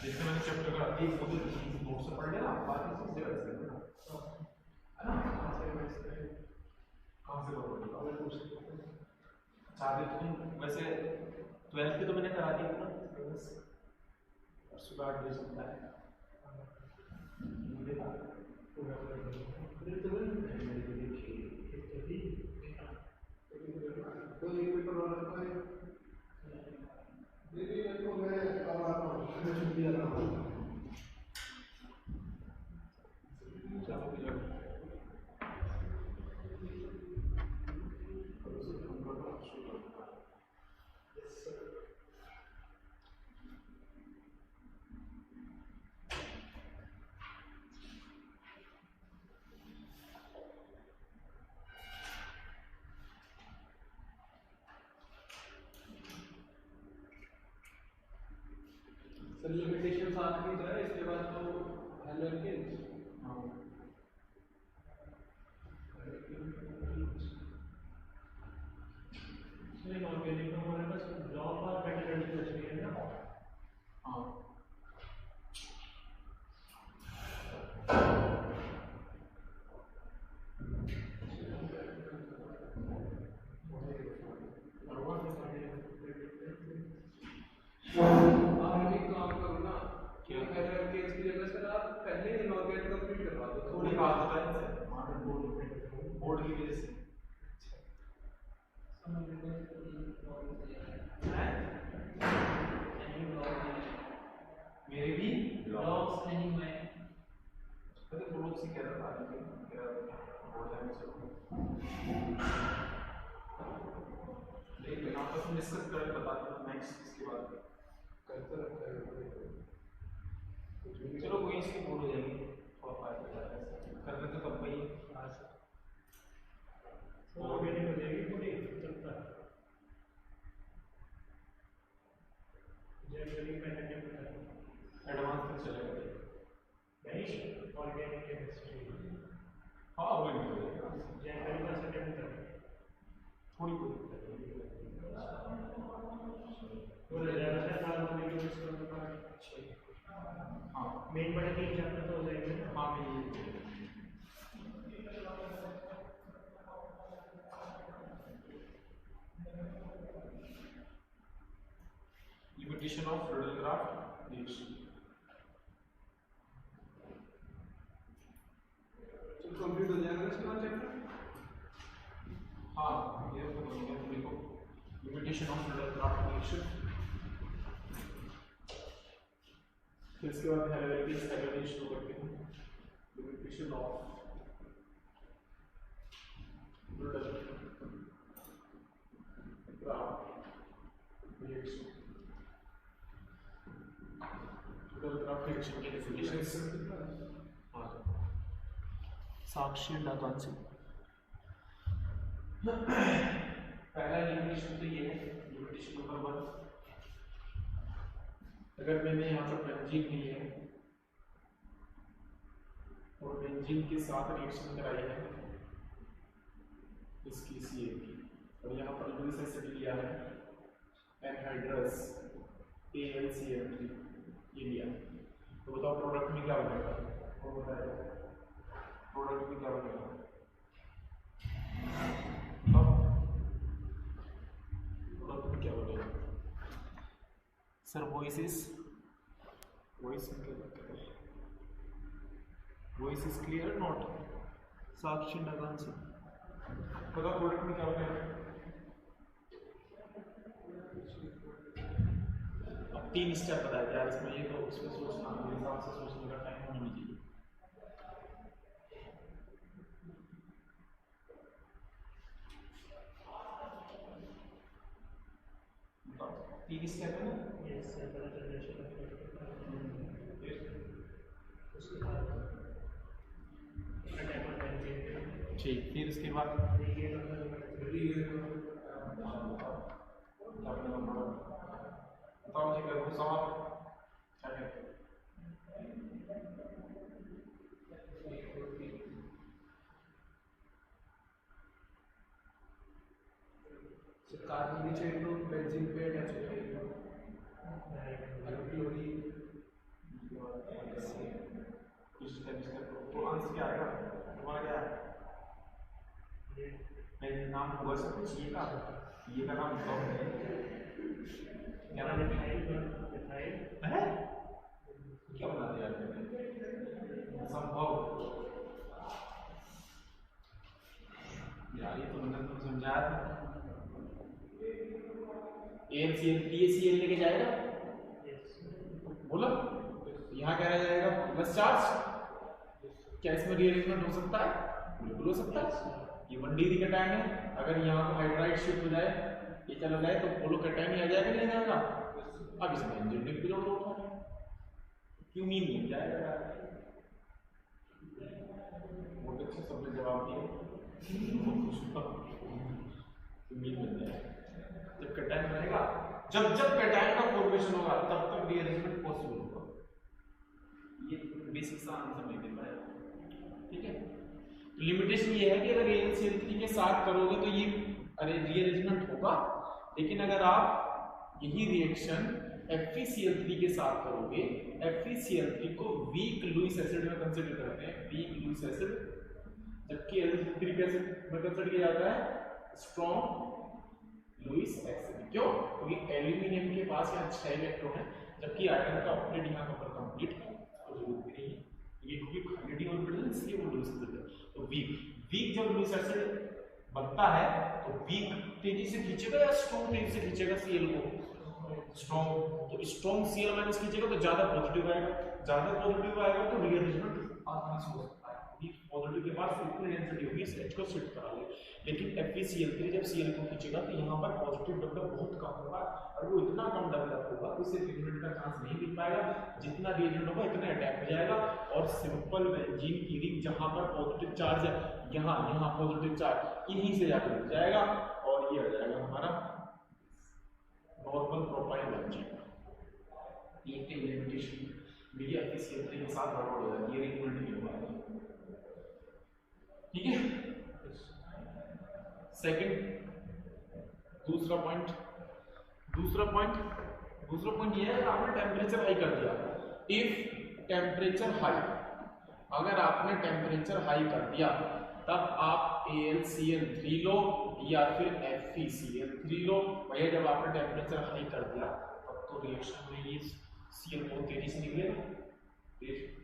जिससे मैंने चैप्टर का एक दो नोट से पढ़ लिया, बाकी सब से रिवाइज कर लेना, है ना? कहाँ से करोगे? चाहते तुम वैसे 12th की तो मैंने करा दी ना, सुबह 8 बजे सकता है लिमिटेशन साथ की जाए, इसके बाद तो हेलो किड्स इसमें ऑर्गेनिक में हमारे पास ब्लॉक और पेटेंट है ना। हाँ बोर्ड की वजह से मेरे भी ब्लॉक्स नहीं हुए, तो लोग से कह रहा था बोर्ड जाने से लेकिन आपस में डिस्कस कर बताते हैं नेक्स्ट इसके बाद करते रहता है। चलो कोई इसकी बोर्ड हो जाएगी और फायदा कर लेते तब भाई ऑर्गेनिक हो जाएगी पूरी चलता है। एडवांस में चलेगा नहीं ऑर्गेनिक केमिस्ट्री, हाँ वो नहीं चलेगा जनवरी का सेकंड तक थोड़ी वो रिजर्वेशन साल में लेके इसको हाँ मेन बड़े 3 चैप्टर तो हो जाएंगे ना। हाँ मैं ये limitation of Friedel-Crafts reaction. तो कंप्लीट हो जाएगा इसका चैप्टर। हाँ ये तो देखो limitation of Friedel-Crafts reaction, फिर इसके बाद हेराल्टिक्स शुरू करते हैं। limitation of Friedel-Crafts reaction, Friedel-Crafts reaction की definition साक्षी डाकांसी। पहला लिमिटेशन तो ये है, लिमिटेशन नंबर 1, अगर मैंने यहाँ पर बेंजीन ली है और बेंजीन के साथ रिएक्शन कराई है इसकी CN की, और यहाँ पर यूरिक एसिड लिया है एनहाइड्रस AlCl3 ये लिया, तो बताओ प्रोडक्ट में क्या बनेगा? वो बताएगा प्रोडक्ट में क्या बनेगा? प्रोडक्ट में क्या बनेगा sir? Voice is clear not? Sakshi डाकांसी पता प्रोडक्ट में क्या बनेगा? अब 3 स्टेप बताया यार इसमें, ये तो उसमें सोचना मेरे हिसाब से सोचने का टाइम होना नहीं चाहिए। तीन स्टेप है ना? ठीक, फिर उसके बाद बताओ मुझे करो सवाल क्या कहते हैं? कार्बन नीचे तो बेंजीन पे अटैच हो जाएगा। होगा सब कुछ ये का नाम बताओ क्या नाम है क्या बना दिया संभव यार ये तो मैंने तुमको समझाया था AnCl3 ये Cl लेके जाएगा बोलो यहाँ क्या रह जाएगा प्लस चार्ज क्या इसमें रीअरेंजमेंट हो सकता है बिल्कुल हो सकता है ये 1D कैटायन है अगर यहाँ पर हाइड्राइड शिफ्ट हो जाए ये चला जाए तो पोलो कैटायन ही आ जाएगा नहीं जाएगा अब इसमें एंजियोटेक की जरूरत होता है क्यों मीन नहीं जाएगा बहुत अच्छे सबने जवाब दिए मीन मिल जाएगा जब कैटायन बनेगा जब कैटायन का फॉर्मेशन होगा तब तक रीअरेंजमेंट पॉसिबल होगा ये बेसिक सा आंसर नहीं मिल पाएगा ठीक है तो लिमिटेशन ये है कि अगर AnCl3 के साथ करोगे तो ये रीअरेंजमेंट होगा लेकिन अगर आप यही रिएक्शन FeCl3 के साथ करोगे FeCl3 को वीक लुईस एसिड में कंसीडर करते हैं वीक लुईस एसिड जबकि Al3 एसिड में कंसीडर किया जाता है स्ट्रॉन्ग लुईस एसिड क्यों क्योंकि एल्यूमिनियम के पास यहाँ 6 इलेक्ट्रॉन है जबकि आयरन का ऑर्बिट यहाँ पर कंप्लीट है तो जरूरत भी नहीं है ये क्योंकि खाली ऑर्बिटल है इसलिए वो लुईस एसिड है तो वीक जब लुईस एसिड बनता है तो वीक तेजी से खींचेगा या स्ट्रॉन्ग तेजी से खींचेगा Cl को स्ट्रॉन्ग तो स्ट्रॉन्ग Cl माइनस खींचेगा तो ज्यादा पॉजिटिव आएगा तो रीअरेंजमेंट आसानी से हो सकता है पॉजिटिव के पास इतनी डेंसिटी होगी इस H को शिफ्ट करा ले लेकिन FeCl3 जब Cl को खींचेगा तो यहाँ पर पॉजिटिव डेवलप बहुत कम होगा और वो इतना कम डेवलप होगा कि उसे पिगमेंट का चांस नहीं मिल पाएगा जितना रिएजेंट होगा इतना अटैक हो जाएगा और सिंपल बेंजीन की रिंग जहाँ पर पॉजिटिव चार्ज है यहाँ पॉजिटिव चार्ज यहीं से जाकर लग जाएगा और ये आ जाएगा हमारा नॉर्मल प्रोपाइल बेंजीन ये लिमिटेशन मेरी FeCl3 के साथ गड़बड़ हो जाती है रिंग नहीं होगा ठीक है सेकंड दूसरा पॉइंट ये है आपने टेम्परेचर हाई कर दिया इफ टेम्परेचर हाई अगर आपने टेम्परेचर हाई कर दिया तब आप AlCl3 लो या फिर FeCl3 लो भैया जब आपने टेम्परेचर हाई कर दिया तब तो रिएक्शन में ये Cl बहुत तेजी से निकलेगा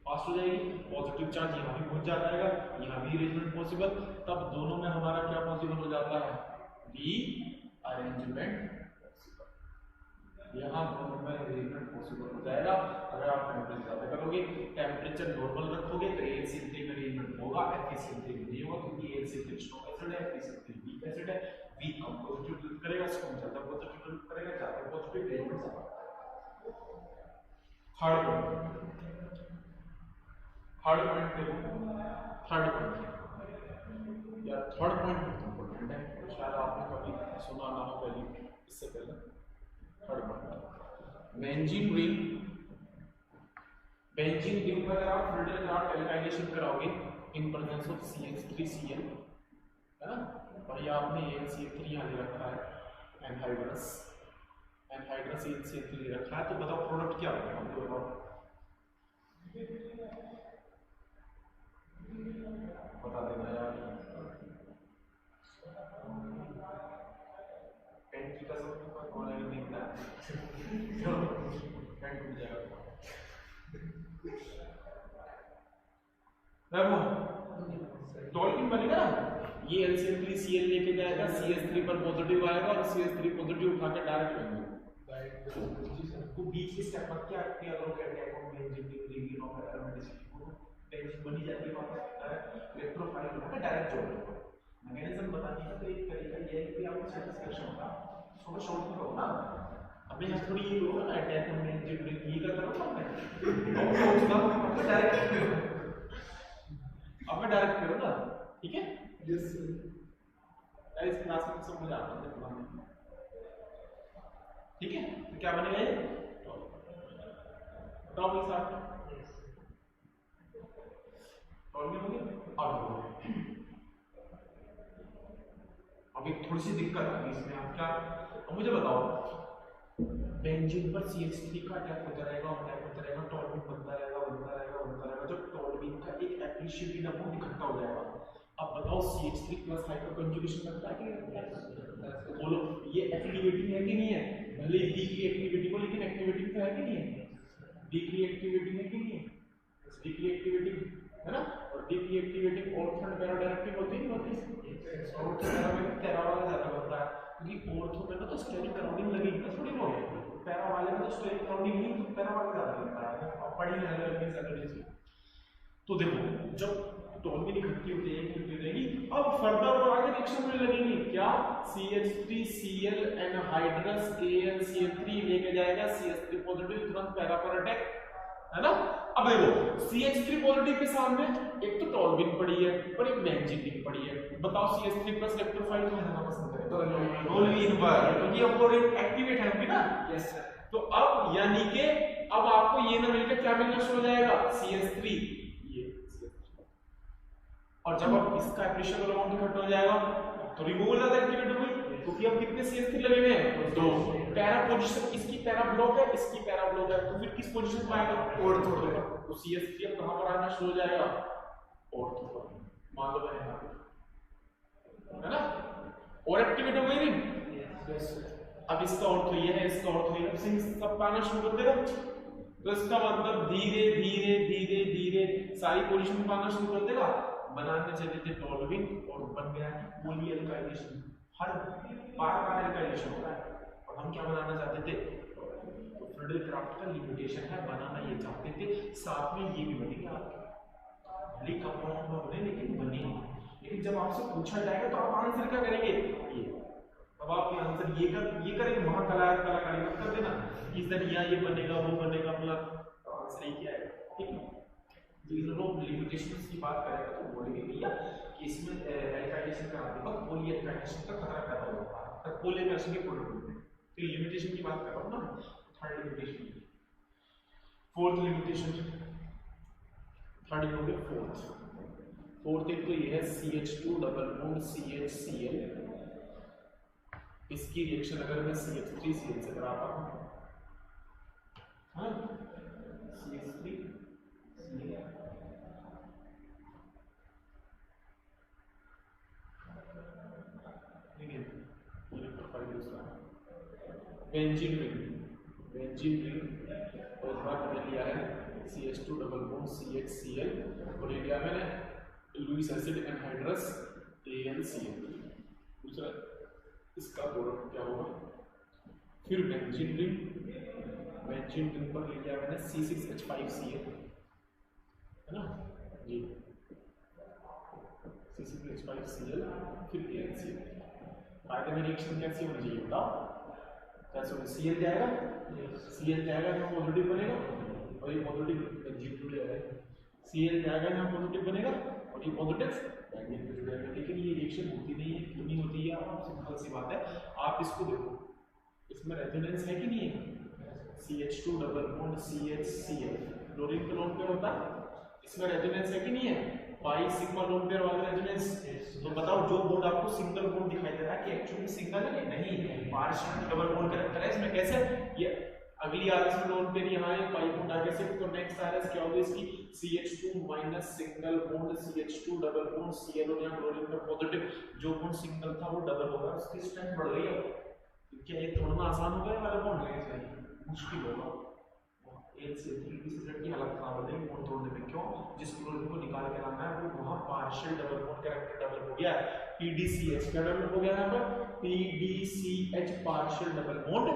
फास्ट हो जाएगी पॉजिटिव चार्ज यहाँ भी पहुंच जाता है यहाँ भी रीअरेंजमेंट पॉसिबल तब दोनों में हमारा क्या पॉसिबल हो जाता है रीअरेंजमेंट यहाँ दोनों में रीअरेंजमेंट पॉसिबल हो जाएगा अगर आप टेम्परेचर ज्यादा करोगे टेम्परेचर नॉर्मल रखोगे तो AlCl3 में रीअरेंजमेंट होगा FeCl3 में नहीं होगा क्योंकि AlCl3 स्ट्रॉन्ग एसिड है FeCl3 वीक एसिड है वीक कम पॉजिटिव करेगा स्ट्रॉन्ग ज्यादा पॉजिटिव करेगा ज्यादा पॉजिटिव रीअरेंजमेंट ज्यादा थर्ड पॉइंट या थर्ड पॉइंट बहुत इंपॉर्टेंट है शायद आपने कभी सुना ना हो पहले इससे पहले थर्ड पॉइंट बेंजीन रिंग पर अगर आप फ्रेंडल एल्काइलेशन कराओगे इन प्रेजेंस ऑफ CH3Cl है ना और ये आपने AlCl3 यहाँ ले रखा है एनहाइड्रस AlCl3 रखा है तो बताओ प्रोडक्ट क्या होगा हमको बताओ बता देना यार पेंट की कसम पर कौन है नहीं पता पेंट मिल जाएगा देखो टॉल्किन बनेगा ना ये AlCl3Cl लेके जाएगा CH3 पर पॉजिटिव आएगा और CH3 पॉजिटिव उठा के डायरेक्ट लेंगे तो बीच की स्टेप पर क्या किया करो कहते हैं कौन बेंजीन रिंग ऑफ एरोमेटिसिटी को बेंजीन बनी जाती है वापस इलेक्ट्रोफाइल होगा डायरेक्ट जोड़ने को मैकेनिज्म बता दीजिए तो एक तरीका ये है कि आपको सेटिस्फैक्शन होगा थोड़ा शॉर्ट करो ना अभी यहाँ थोड़ी ये होगा ना अटैक में बेंजीन रिंग ये का करो ना मैं सोचता हूं आप डायरेक्ट करो ना ठीक है यस इस क्लास में सब मुझे आता है पढ़ाने ठीक है तो क्या बनेगा ये बताओ मेरे साथ टॉल्किन हो गया अब एक थोड़ी सी दिक्कत आ गई इसमें आप क्या तो मुझे बताओ बेंजीन पर CH3 का अटैक होता रहेगा टॉल्किन बनता रहेगा जब टॉल्किन का एक एप्रिशिएटेड अमाउंट इकट्ठा हो जाएगा अब बताओ CH3 प्लस हाइड्रो कंजुगेशन करता है कि नहीं करता है? तो बोलो ये एक्टिवेटिंग है कि नहीं है? भले ही वीकली एक्टिवेटिंग हो लेकिन एक्टिवेटिंग तो है कि नहीं है? वीकली एक्टिवेटिंग है कि नहीं है? वीकली एक्टिवेटिंग है ना। और weekly activating ortho and para directive होती है होती है। ऑर्थो पैरा में पैरा वाला ज्यादा बनता है क्योंकि ऑर्थो में तो स्टेरिक क्राउडिंग लगेगी ना थोड़ी बहुत, पैरा वाले में तो स्टेरिक क्राउडिंग नहीं, तो पैरा वाला ज्यादा लगता है। अब पढ़ी लेवल में सैटरडे तो देखो जब टोनमिन इकट्ठी होती है इकट्ठी रहेगी, अब फर्दर और आगे रिएक्शन में लगेगी क्या? CH3Cl एनहाइड्रस AlCl3 लेके जाएगा CH3 पॉजिटिव, तुरंत पैरा पर अटैक है ना। अब देखो CH3 पॉजिटिव के सामने एक तो टोल्विन पड़ी है और एक बेंजीन पड़ी है। बताओ CH3 प्लस इलेक्ट्रोफाइल तो लेना पसंद करें? तो टोल्विन पर, क्योंकि अब वो एक्टिवेट है अभी ना। Yes sir. तो अब यानी कि अब आपको ये ना मिलकर क्या मिलना शुरू हो जाएगा? CH3 ये और जब अब इसका एप्रीशिएबल अमाउंट इकट्ठा हो जाएगा तो रिमूवल ज्यादा एक्टिवेट हो गई, क्योंकि अब कितने CH3 लगे हुए हैं? दो। पैरा पोजीशन, इसकी पैरा ब्लॉक है, इसकी पैरा ब्लॉक है, तो फिर किस पोजीशन में आएगा? ऑर्थो पर। तो CH3 अब कहां पर आना शुरू हो जाएगा? ऑर्थो पर। मान लो मैंने यहां पे है ना, और एक्टिवेट हो गई नहीं? यस। अब इसका ऑर्थो ये है, इसका ऑर्थो ये है, सब पाना शुरू कर देगा। तो इसका मतलब धीरे धीरे धीरे धीरे सारी पोजीशन पाना शुरू कर देगा। बनाने चले थे टोल्विन और बन गया पॉली एल्काइलेशन। हर बार एल्काइलेशन होता है और हम क्या बनाना चाहते थे? तो फ्रेडरिक क्राफ्ट का लिमिटेशन है, बनाना ये चाहते थे, साथ में ये भी बनेगा आपके भले कंपाउंड में बने लेकिन बनेगा। लेकिन जब आपसे पूछा जाएगा तो आप आंसर क्या करेंगे? ये। अब आप आंसर ये करेंगे, वहां कलाकारी मत कर देना इस तरह ये बनेगा वो बनेगा, अपना आंसर ही क्या है। ठीक है, तो इन लोग लिमिटेशंस की बात करेगा तो बोलेंगे भैया कि इसमें एल्काइलेशन कराते वक्त पॉली एल्काइलेशन का खतरा पैदा होता है, तब पॉलीमर्स के प्रोडक्ट होते हैं। तो लिमिटेशन की बात कर रहा हूं ना, third limitation. Fourth limitation, third हो गया फोर्थ एक तो ये है CH2 डबल बॉन्ड CHCl, इसकी रिएक्शन अगर मैं CH3Cl से कराता हूं, हाँ CH3 बेंजीन रिंग और बात में लिया है CH2 डबल बॉन्ड CHCl और ये लिया मैंने लुईस एसिड एनहाइड्रस AlCl। दूसरा इसका प्रोडक्ट क्या होगा? फिर बेंजीन रिंग पर ले लिया मैंने C6H5Cl है ना जी, C6H5Cl फिर AlCl। फायदे में रिएक्शन कैसी होनी चाहिए बताओ? कैसे होगा? Cl जाएगा, Cl जाएगा यहाँ पॉजिटिव बनेगा और ये पॉजिटिव बेंजीन जुड़ जाएगा, Cl जाएगा यहाँ पॉजिटिव बनेगा और ये पॉजिटिव बेंजीन जुड़ जाएगा। लेकिन ये रिएक्शन होती नहीं है, क्यों नहीं होती है? आप सिंपल सी बात है, आप इसको देखो, इसमें रेजोनेंस है कि नहीं है? CH2 double bond CHCl chlorine का लोन पेयर होता है, इसमें रेजोनेंस है कि नहीं है? पाई सिग्मा लोन पेयर वाला रेजोनेंस। तो बताओ जो बॉन्ड आपको सिंगल बॉन्ड दिखाई दे रहा है कि एक्चुअली सिंगल है? नहीं, पार्शियल डबल बॉन्ड कैरेक्टर है इसमें। कैसे? ये अगली आरएस में लोन पेयर यहाँ है, पाई बॉन्ड आगे से, तो नेक्स्ट आरएस क्या होगी इसकी? CH2 minus single bond CH2 double bond Cl और यहाँ क्लोरीन का पॉजिटिव, जो बॉन्ड सिंगल था वो डबल होगा, उसकी स्ट्रेंथ बढ़ गई। अब क्या ये तोड़ना आसान होगा वाला बॉन्ड? मुश्किल होगा। AlCl3 की की हालत खराब हो जाएगी बॉन्ड तोड़ने में। क्यों? जिस क्लोरीन को निकाल के लाना है वो वहां partial double bond character double हो गया है, PDCH क्या डबल हो गया यहाँ पर? PDCH partial double bond.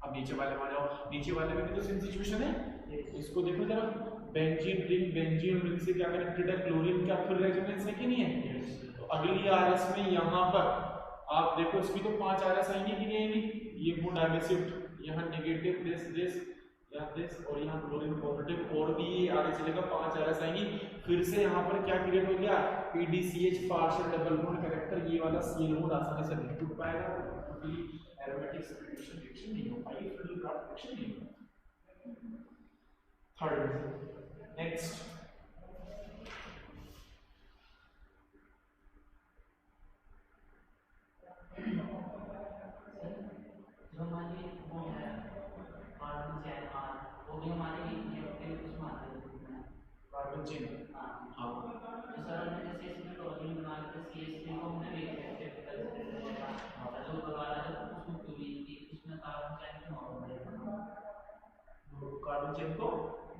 अब नीचे वाले में जाओ, नीचे वाले में भी तो सेम सिचुएशन है, इसको देखो जरा। बेंजीन रिंग से क्या कनेक्टेड है? क्लोरीन का फिर रेजोनेंस है कि नहीं है? तो अगली आरएस में यहाँ पर आप देखो, इसकी तो 5 आरएस आएंगी कि नहीं आएंगी? ये बॉन्ड आगे शिफ्ट, यहाँ नेगेटिव दिस और यहाँ क्लोरीन पॉजिटिव, और भी आगे चलेगा, 5 आरएस आएंगी। फिर से यहाँ पर क्या क्रिएट हो गया? PDCH partial double bond character, ये वाला Cl बॉन्ड आसानी से नहीं टूट पाएगा, क्योंकि एरोमेटिक सब्स्टिट्यूशन रिएक्शन नहीं हो पाएगी, फ्रेडरिक क्राफ्ट रिएक्शन नहीं हो। थर्ड नेक्स्ट, जो हमारे वो है और हमारे उसमें आते हैं कार्बन चेन। हाँ हाँ तो सर हमने जैसे इसमें टॉर्बिन बना के CH3 को हमने रिएक्ट जो दोबारा जब उसमें क्लोरीन की उसमें कार्बन चेन की नॉर्मल कार्बन चेन को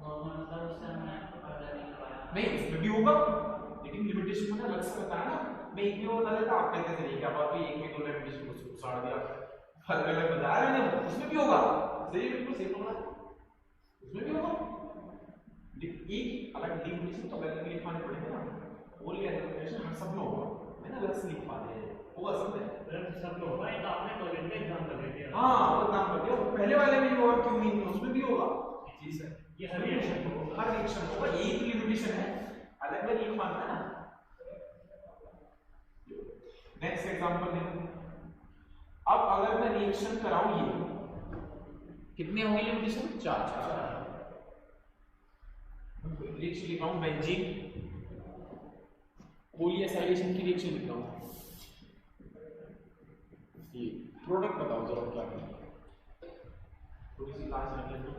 नॉर्मल सर उससे हमने फर्दर नहीं करवाया नहीं, इसमें भी होगा, लेकिन लिमिटेशन मैंने अलग से बताया ना। मैं एक में बता देता, आप कहते थे क्या बात है, एक में दो लिमिटेशन को साड़ दिया, अलग अलग बताया मैंने, उसमें भी होगा। सही, बिल्कुल सही बोला, उसमें भी होगा, लेकिन एक अलग लिमिटेशन तो अलग लिखवाने पड़ेंगे ना। वो लिमिटेशन हर सब में होगा, मैंने अलग से लिखवाने हैं, होगा सब में। सब में होगा, एक आपने टॉर्बिन का एग्जाम कर दिया। हाँ वो काम कर दिया, पहले वाले में भी होगा, क्यों नहीं, उसमें भी होगा। जी सर, ये हर रिएक्शन होगा, हर रिएक्शन होगा, यही तो लिमिटेशन है, अलग अलग लिखवाना है ना। नेक्स्ट एग्जांपल देखो, अब अगर मैं रिएक्शन कराऊं, ये कितने होंगे लिमिटेशन, 4। रिएक्शन लिख रहा हूं, बेंजीन पॉलीएसाइलेशन की रिएक्शन लिख रहा हूं। ये प्रोडक्ट बताओ जरा क्या है, थोड़ी सी लास्ट रख लेना।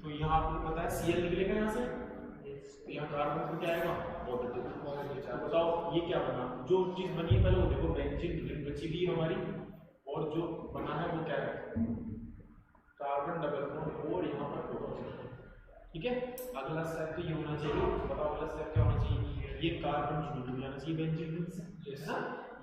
तो यहाँ आपको पता है Cl निकलेगा यहाँ से, तो यहाँ कार्बन को क्या आएगा, पॉजिटिव। तो बताओ ये क्या बना, जो चीज बनी है पहले वो देखो, बेंजीन रिंग बची हुई है हमारी, और जो बना है वो क्या है, कार्बन डबल बॉन्ड, और यहाँ पर प्रोटॉन। ठीक है, अगला स्टेप तो ये होना चाहिए, बताओ अगला स्टेप क्या होना चाहिए, ये कार्बन जुड़ जाना चाहिए बेंजीन रिंग से, है ना।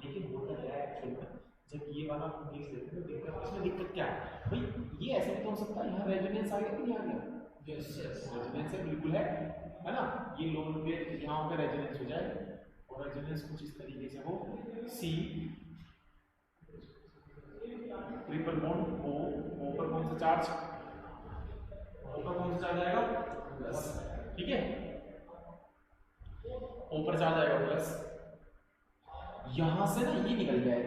लेकिन होता क्या है एक्चुअल में, जब ये वाला हम देख लेते हैं तो दिक्कत, इसमें दिक्कत क्या है भाई, ये ऐसे भी तो हो सकता है यहाँ रेजोनेंस आ गया कि नहीं आ गया, रेजोनेंस है बिल्कुल है ना। ये लोन पे यहाँ पे रेजोनेंस हो जाए, और रेजोनेंस कुछ इस तरीके से हो, सी ट्रिपल बॉन्ड ओ पर कौन सा चार्ज, ओ पर कौन सा चार्ज आएगा, प्लस। ठीक है, ओ पर चार्ज आएगा प्लस, यहां से ना ये निकल जाए,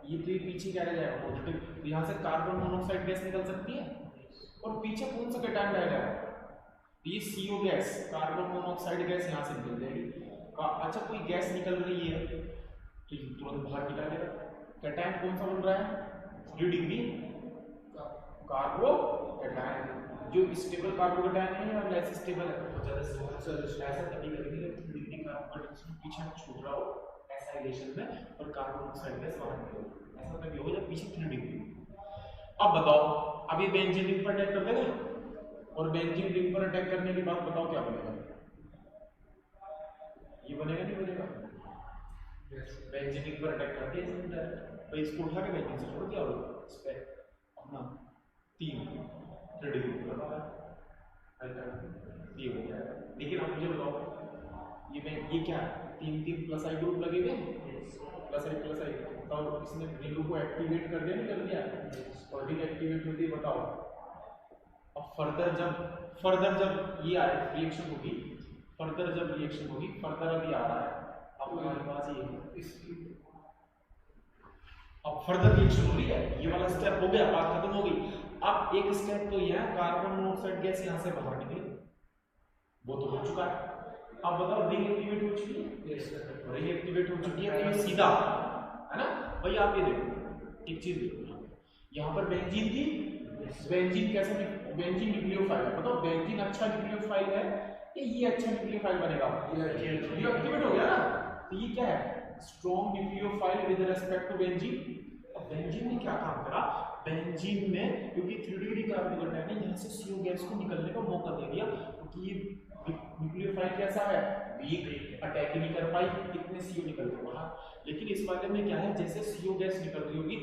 ये तो पीछे क्या रह जाएगा, पॉजिटिव। यहाँ से कार्बन मोनोऑक्साइड गैस निकल सकती है, और पीछे कौन सा कैटायन रहेगा, ये CO gas, carbon monoxide gas यहाँ से निकल जाएगी। अच्छा कोई गैस निकल रही है तो ये तुरंत बाहर निकालेगा, कैटायन कौन सा बन रहा है, 3 डिग्री कार्बो कैटायन, जो स्टेबल कार्बो कैटायन है या लेस स्टेबल है, बहुत ज्यादा ऐसा तभी करेंगे 3 डिग्री कार्बो कैटायन पीछे छूट रहा हो एसाइलेशन में, और कार्बन मोनोऑक्साइड गैस बाहर निकले, ऐसा तभी हो जब पीछे 3 डिग्री। अब बताओ, अब ये बेंजीन रिंग पर अटैक कर देगा, और बेंजीन रिंग पर अटैक करने के बाद बताओ क्या बनेगा, ये बनेगा नहीं बनेगा, बेंजीन रिंग पर अटैक करते हैं भाई, इसको उठा के बेंजीन से छोड़ दिया, और इस पे अपना 3 डिग्री ये हो गया। लेकिन आप मुझे बताओ, ये क्या है, 3 प्लस आई ग्रुप लगे हुए, प्लस आई, तो इसने रिंग को एक्टिवेट कर दिया नहीं कर दिया, और रिंग एक्टिवेट होती है, बताओ। अब फर्दर जब ये आए रिएक्शन होगी, फर्दर अभी आ रहा है, अब हमारे पास ये अब फर्दर रिएक्शन हो रही है, ये वाला स्टेप हो गया, बात खत्म हो गई। अब एक स्टेप तो यह है, कार्बन मोनोऑक्साइड गैस यहाँ से बाहर निकले, वो तो हो चुका है। अब बताओ रिंग एक्टिवेट हो चुकी है, रिंग एक्टिवेट हो चुकी है, तो ये सीधा है ना भाई। आप ये देखो, एक चीज देखो, यहाँ पर बेंजीन थी, बेंजीन कैसा, बेंजीन न्यूक्लियोफाइल है, बताओ बेंजीन अच्छा न्यूक्लियोफाइल है या ये अच्छा न्यूक्लियोफाइल बनेगा, ये एक्टिवेट हो गया ना, तो ये क्या है, strong nucleophile with respect to benzene. अब बेंजीन ने क्या काम करा, बेंजीन ने क्योंकि 3 डिग्री कार्बन कैटायन है, यहाँ से CO गैस को निकलने का मौका दे दिया, क्योंकि ये न्यूक्लियोफाइल कैसा है, वीक, अटैक नहीं कर पाई, इतने CO निकल गए बाहर। लेकिन इस वाले में क्या है, जैसे CO गैस निकल रही होगी,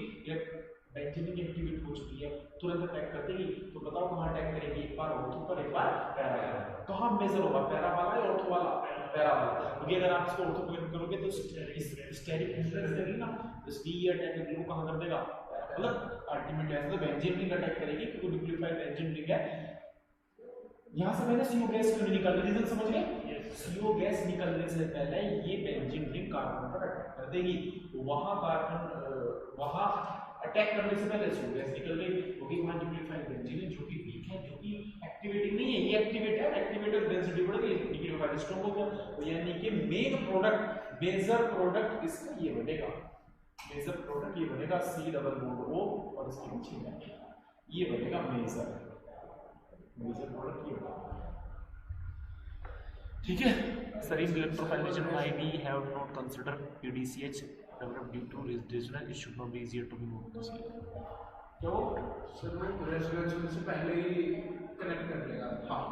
बेंजीन एक्टिवेट हो चुकी है, तुरंत अटैक कर देगी। तो बताओ कहाँ अटैक करेगी, एक बार ऑर्थो पर एक बार पैरा पर। कहाँ मेजर होगा, पैरा वाला या ऑर्थो वाला, पैरा वाला। क्योंकि अगर आप इसको ऑर्थो पर करोगे तो स्टेरिक हिंड्रेंस देगी ना, तो इसलिए अटैक ग्लू कहाँ कर देगा, मतलब अल्टीमेटली ऐसा तो बेंजीन रिंग अटैक करेगी क्योंकि न्यूक्लियोफाइल बेंजीन रिंग है। यहाँ से मैंने CO गैस क्यों नहीं निकाल, रीजन समझ गए? CO गैस निकलने से पहले ये बेंजीन रिंग कार्बन पर अटैक कर देगी। वहां कार्बन वहां अटैक करने से पहले CO गैस निकल गई, क्योंकि वहां न्यूक्लियोफाइल बेंजीन है जो कि वीक है, जो कि एक्टिवेटिंग नहीं है, ये एक्टिवेट है, एक्टिवेटेड डेंसिटी बढ़ गई, न्यूक्लियोफाइल स्ट्रांग हो गया। तो यानी कि मेन प्रोडक्ट, मेजर प्रोडक्ट इसका ये बनेगा, मेजर प्रोडक्ट ये बनेगा C डबल बॉन्ड O और इसके नीचे ये बनेगा मेजर प्रोडक्ट ये होगा। ठीक है, sir in electrophilation might have not considered PDCH developed due to resonance, it should not be easier to be moved this year. तो सर मैं रेजोनेंस से पहले ही कनेक्ट कर लेगा। हाँ,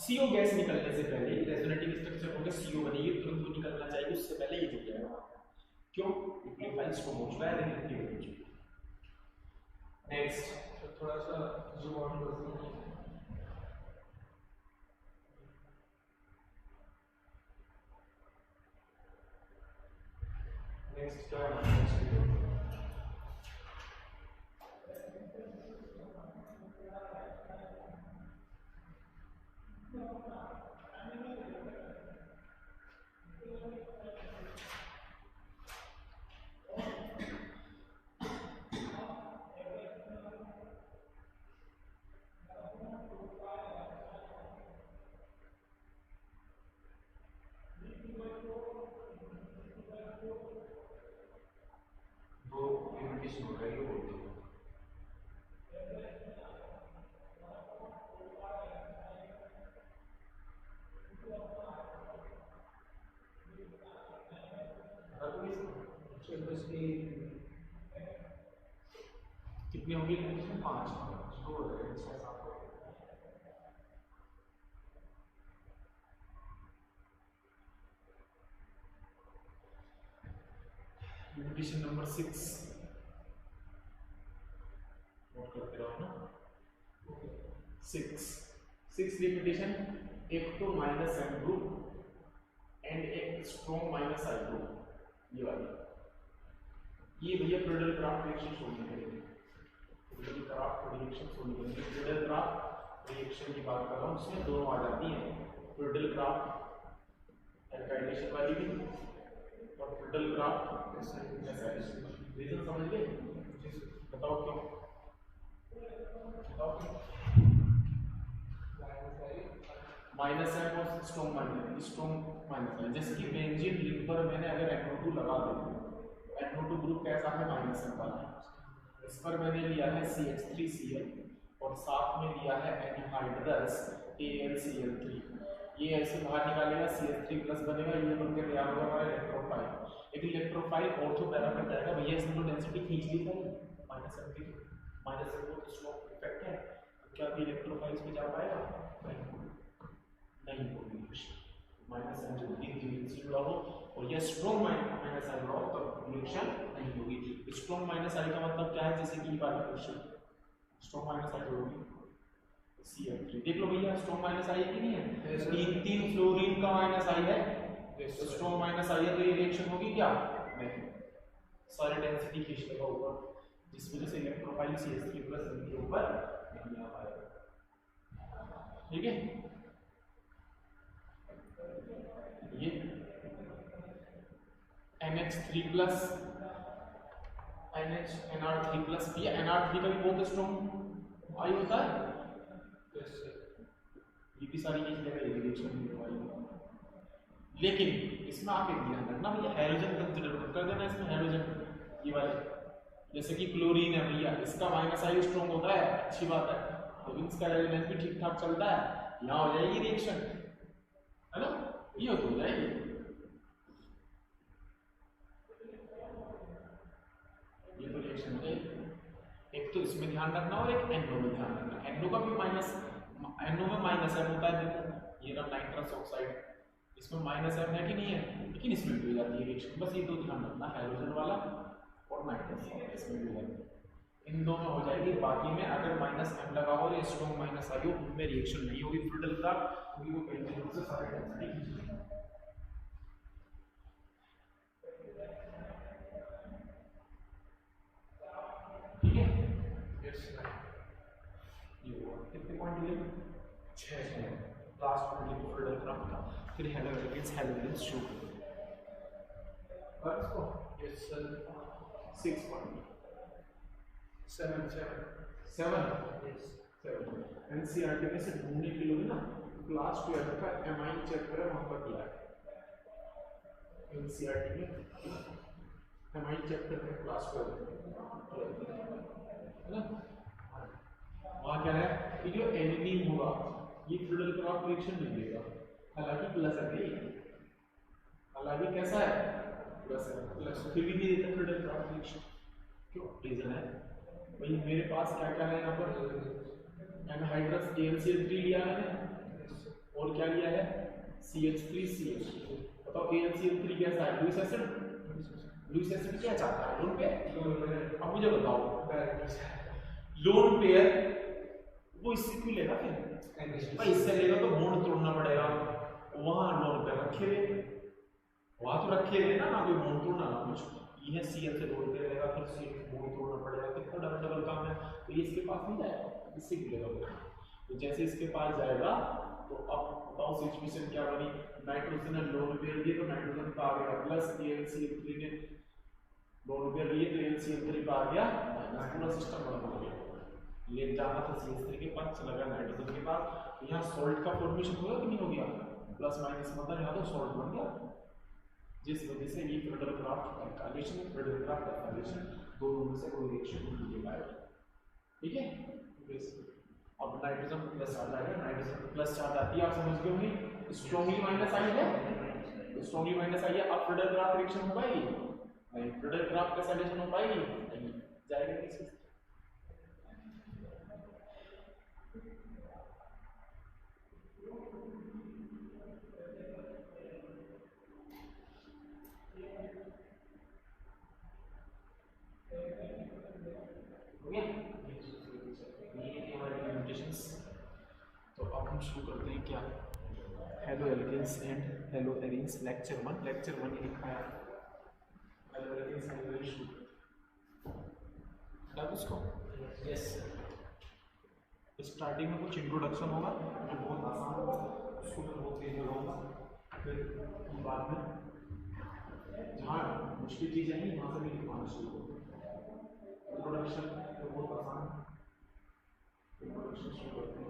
CO गैस निकलने से पहले रेजोनेटिंग स्ट्रक्चर होगा, CO बनेगी, तुरंत वो निकलना चाहिए, उससे पहले ये जुड़ जाएगा। क्यों? न्यूक्लियोफाइल स्ट्रांग हो चुका है, रिएक्टिव हो चुका है। नेक्स्ट थोड़ा सा जूम आउट करते हैं। नेक्स्ट क्या है, नेक्स्ट हो रहा है, ये बोलते हैं कितनी होगी, 5 2 हो जाएगा, 6 7 हो जाएगा। लिमिटेशन नंबर 6 नोट करते रहो ना। 6 लिमिटेशन, एक तो माइनस M ग्रुप एंड एक स्ट्रॉन्ग माइनस I ग्रुप, ये वाली, ये भैया प्रिडल क्राफ्ट रिएक्शन शो करेंगे, प्रिडल क्राफ्ट रिएक्शन शो करेंगे। प्रिडल क्राफ्ट रिएक्शन की बात कर रहा हूँ, उसमें दोनों आ जाती हैं, प्रिडल क्राफ्ट एल्काइलेशन वाली भी और प्रिडल क्राफ्ट एसिडेशन। रीजन समझ गए? बताओ क्यों, बताओ क्यों? माइनस है और स्ट्रॉन्ग माइनस है। जैसे कि बेंजीन रिंग पर मैंने अगर NO2 लगा दिया, NO2 ग्रुप कैसा है, माइनस M वाला, इस पर मैंने लिया है CH3Cl और साथ में लिया है एनहाइड्रस AlCl3, ये ऐसे बाहर निकालेगा, CH3 प्लस बनेगा, ये बनकर तैयार होगा हमारा इलेक्ट्रोफाइल। एक इलेक्ट्रोफाइल ऑर्थो पैरा पर जाएगा, भैया इसने तो डेंसिटी खींच ली था, माइनस M की, माइनस M को स्ट्रॉन्ग इफेक्ट है, तो क्या भी इलेक्ट्रोफाइल्स पे जा पाएगा? नहीं होगी, माइनस M जो इन जुड़ा हो और ये स्ट्रॉन्ग माइनस I जुड़ा हो तो रिएक्शन नहीं होगी। स्ट्रॉन्ग माइनस I का मतलब क्या है, जैसे कि बात question strong minus I जोड़ोगे CH3, देख लो भैया स्ट्रॉन्ग माइनस I है कि नहीं है, 3 फ्लोरीन का माइनस I है, स्ट्रॉन्ग माइनस I है, तो ये रिएक्शन होगी क्या? नहीं, सारी डेंसिटी खींच लेगा ऊपर, जिस वजह से इलेक्ट्रोफाइल CH3 प्लस के ऊपर नहीं आ पाएगा। ठीक है, ये NH3 प्लस NR3 प्लस, ये NR3 का भी बहुत स्ट्रॉन्ग आई होता है, ये भी सारी चीज लेकर ये रिएक्शन नहीं होगी। लेकिन इसमें आप एक ध्यान रखना भैया, हाइड्रोजन कंसीडर कर देना इसमें, हाइड्रोजन ये वाले, जैसे कि क्लोरीन है भैया, इसका माइनस I स्ट्रॉन्ग होता है, अच्छी बात है, तो इसका रेजोनेंस भी ठीक ठाक चलता है, यहाँ हो जाएगी रिएक्शन, है ना, ये तो हो जाएगी। ये तो रिएक्शन हो जाएगी, एक तो इसमें ध्यान रखना और एक NO में ध्यान रखना। NO का भी माइनस, NO में माइनस M होता है, देखो ये रहा नाइट्रस ऑक्साइड, इसमें माइनस M है कि नहीं है, लेकिन इसमें भी हो जाती है रिएक्शन, बस ये दो ध्यान रखना, हाइड्रोजन वाला और नाइट्रस वाला, इसमें भी हो जाती है, इन दोनों हो जाएगी है कि बाकी में अगर माइनस एम लगा हो या स्ट्रॉन्ग माइनस आई हो उनमें रिएक्शन नहीं होगी फ्लूइड क्राफ्ट, क्योंकि वो पेंटिंग से सारे डेंसिटी ठीक है। Yes sir. ये हुआ कितने पॉइंट लिए 6 लास्ट पॉइंट लिए फ्लूइड क्राफ्ट का। फिर हेलो एलिगेंस शो और इसको यस सर। 6 पॉइंट 7 7 एनसीईआरटी में से ढूंढने के लिए ना क्लास 12 का एमाइन चैप्टर है वहां पर दिया है एनसीईआरटी में एमाइन चैप्टर है क्लास 12 है ना। वहां क्या है कि जो एनिलीन होगा ये फ्लूइड क्राफ्ट रिएक्शन नहीं देगा, हालांकि प्लस है, हालांकि कैसा है प्लस है, प्लस फिर भी नहीं देता फ्लूइड क्राफ्ट रिएक्शन। क्यों? रीजन है भाई मेरे पास क्या क्या है यहाँ पर एनहाइड्रस AnCl3 लिया है और क्या लिया है CH3CH। बताओ AnCl3 कैसा है? Lewis acid. लुईस एसिड क्या चाहता है? Lone pair. अब मुझे बताओ लोन पेयर वो इससे क्यों लेगा फिर? भाई इससे लेगा तो बॉन्ड तोड़ना पड़ेगा, वहां लोन पेयर रखे हुए, वहां तो रखे हुए ना कोई बॉन्ड तोड़ना ना कुछ, ये Cl से लोन पेयर रहेगा फिर Cl बॉन्ड तोड़ना पड़ेगा, कितना डबल डबल काम है। तो ये इसके पास नहीं जाएगा, इससे मिलेगा। तो जैसे इसके पास जाएगा तो अब बताओ सिचुएशन क्या बनी, नाइट्रोजन ने लोन पेयर दिए तो नाइट्रोजन का आ गया प्लस, AnCl3 ने लोन पेयर लिए तो AnCl3 का आ गया माइनस, पूरा सिस्टम बंद हो गया। ले जाना था CH3 के पास, चला गया नाइट्रोजन के पास, तो यहाँ सॉल्ट का फॉर्मेशन होगा कि नहीं हो गया? प्लस माइनस मतलब यहाँ तो सॉल्ट बन गया, जिस वजह से ये fluid craft alkylation fluid craft alkylation दोनों में से कोई रिएक्शन नहीं हो पाएगा। ठीक है। अब नाइट्रोजन प्लस चार्ज आ गया, नाइट्रोजन प्लस चार्ज आती है, आप समझ गए होंगे स्ट्रांगली माइनस आई है, स्ट्रांगली माइनस आई है। अब फ्लूइड क्राफ्ट रिएक्शन हो पाएगी नहीं, फ्लूइड क्राफ्ट एल्काइलेशन हो पाएगी नहीं, जाएगा कैसे? तो अब हम शुरू करते हैं क्या, halo alkanes and halo arenes lecture 1 लिखा है। हेलो एल्केन्स एंड वेरी शुरू डन इसको। यस स्टार्टिंग में कुछ इंट्रोडक्शन होगा जो बहुत आसान होगा, उसको मैं बहुत तेज लगाऊंगा, फिर बाद में जहाँ मुश्किल चीज़ें हैं वहाँ से भी लिखवाना शुरू होगा। इंट्रोडक्शन तो बहुत आसान, इंट्रोडक्शन शुरू करते हैं।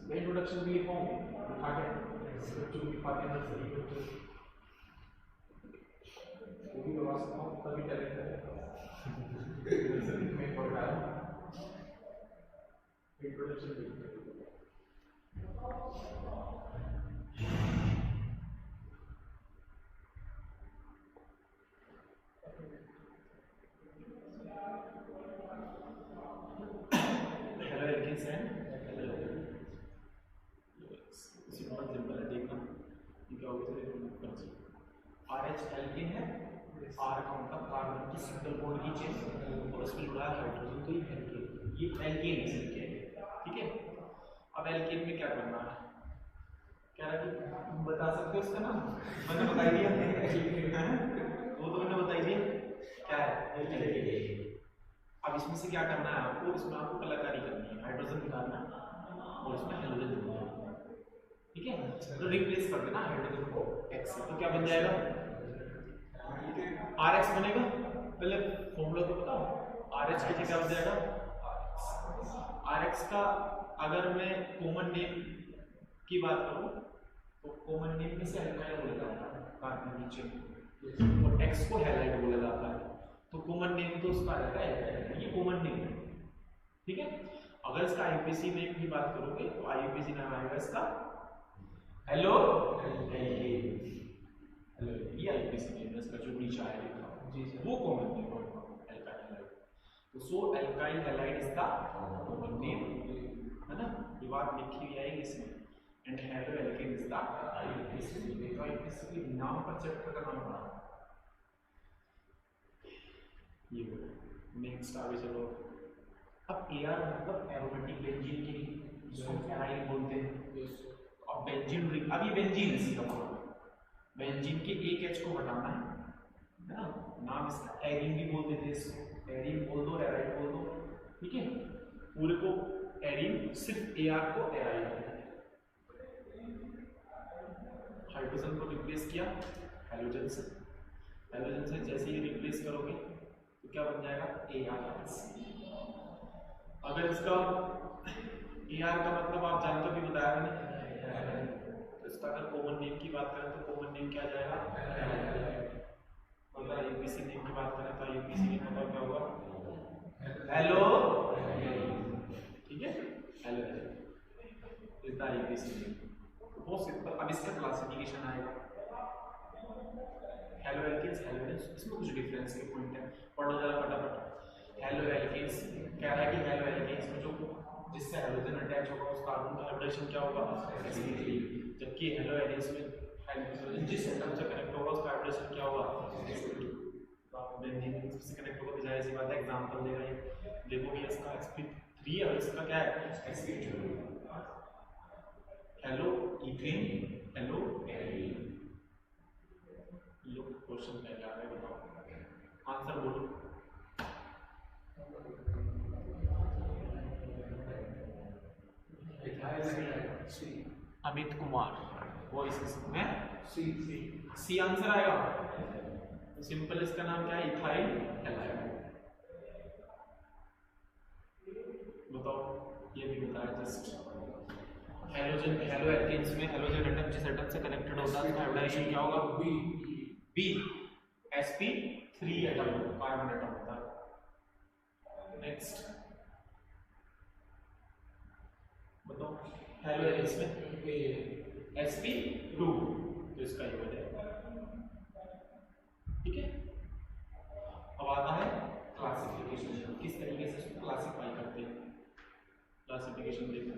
मैं इंट्रोडक्शन भी लिखवाऊंगी, लिखा के बच्चों को लिखवाते हैं नर्सरी बच्चों वो भी करवा सकता हूँ, तभी टैलेंट है नर्सरी में पढ़ रहा हूँ। इंट्रोडक्शन लिखते हैं। RH एल्केन है, R का मतलब कार्बन की सिंगल बॉन्ड की चेन और उसमें जुड़ा है हाइड्रोजन, तो ये एल्केन, ये एल्केन है। ठीक है। अब एल्केन में क्या करना है, क्या रहा कि तुम बता सकते हो इसका नाम? मैंने बता दिया वो तो मैंने बता दिया क्या है एल्केन। अब इसमें से क्या करना है आपको, इसमें आपको कलाकारी करनी है, हाइड्रोजन निकालना और इसमें हाइड्रोजन जोड़ना है। ठीक है। तो रिप्लेस कर देना हाइड्रोजन को X से, तो क्या बन जाएगा RH बनेगा। पहले फॉर्मूला तो बताओ, RH की जगह बन जाएगा RH का, अगर मैं कॉमन नेम की बात करूं तो कॉमन नेम में से एल्काइल बोला जाता है कार्बन की चेन और X को हैलाइड बोला जाता है, तो कॉमन नेम तो उसका रहेगा एल्काइल, ये कॉमन नेम है। ठीक है। अगर इसका IUPAC नेम की बात करोगे तो IUPAC नाम आएगा इसका हेलो एल्केन। हेलो ये IUPAC नेम है इसका, जो नीचे आया लिखा जी वो कॉमन नेम है एल्काइल हैलाइड। तो so alkyl halide is the common name, है ना, ये बात लिखी हुई आएगी इसमें। And haloalkane is the IUPAC name. तो IUPAC के नाम पर चैप्टर का नाम पड़ा ये नेक्स्ट आगे चलो अब AR मतलब एरोमेटिक बेंजीन की, जिसको एराइल बोलते हैं। अब बेंजीन रिंग, अब ये बेंजीन है सीधा बेंजीन के एक H को हटाना है ना, नाम इसका एरीन भी बोल देते हैं इसको, एरीन बोल दो, एराइल बोल दो, ठीक है। पूरे को एरीन, सिर्फ AR को एराइल। हाइड्रोजन को रिप्लेस किया हैलोजन से, हैलोजन से जैसे ही रिप्लेस करोगे तो क्या बन जाएगा AR। अगर इसका AR का मतलब आप जानते हो कि बताया मैंने, तो इसका अगर कॉमन नेम की बात करें तो कॉमन नेम क्या जाएगा, अगर यूपीसी नेम की बात करें तो यूपीसी नेम मतलब क्या होगा, हेलो, ठीक है, hello is the UPC name. बहुत सिंपल। अब इसका क्लासिफिकेशन आएगा, हेलो एल्केन्स, हेलोजेन्स, इसमें कुछ डिफरेंस के पॉइंट है, पढ़ो जरा फटाफट। हेलो एल्केन्स कह रहा है कि हेलो एल्केन्स में जो जिससे हेलोजन अटैच होगा उस कार्बन का हाइब्रिडेशन क्या होगा, sp3, जबकि हेलो एल्केन्स में हाइड्रोजन जिस एटम से कनेक्ट होगा उसका हाइब्रिडेशन क्या होगा, sp2। तो आप बेंजीन से कनेक्ट होगा तो जाहिर सी बात है एग्जांपल देगा ये, देखोगे इसका sp3 है और इसका क्या है, sp2। Hello ethane, halo alkane. लोग क्वेश्चन पहले आ रहे हैं, बताओ आंसर बोलो। अमित कुमार, वॉइस में सी आंसर आएगा। तो सिंपल इसका नाम क्या है, इथाइल हैलाइड। बताओ, ये भी बताया जस्ट। हेलोजन, हेलो एल्केन्स में हेलोजन एटम जिस एटम से कनेक्टेड होता है उसका हाइब्रिडेशन क्या होगा, B, sp3 atom carbon atom होता है। नेक्स्ट बताओ, हेलो एल्केन्स में sp2, तो इसका ये हो जाएगा, ठीक है। अब आता है क्लासिफिकेशन, किस तरीके से इसको क्लासिफाई करते हैं। क्लासिफिकेशन देखो,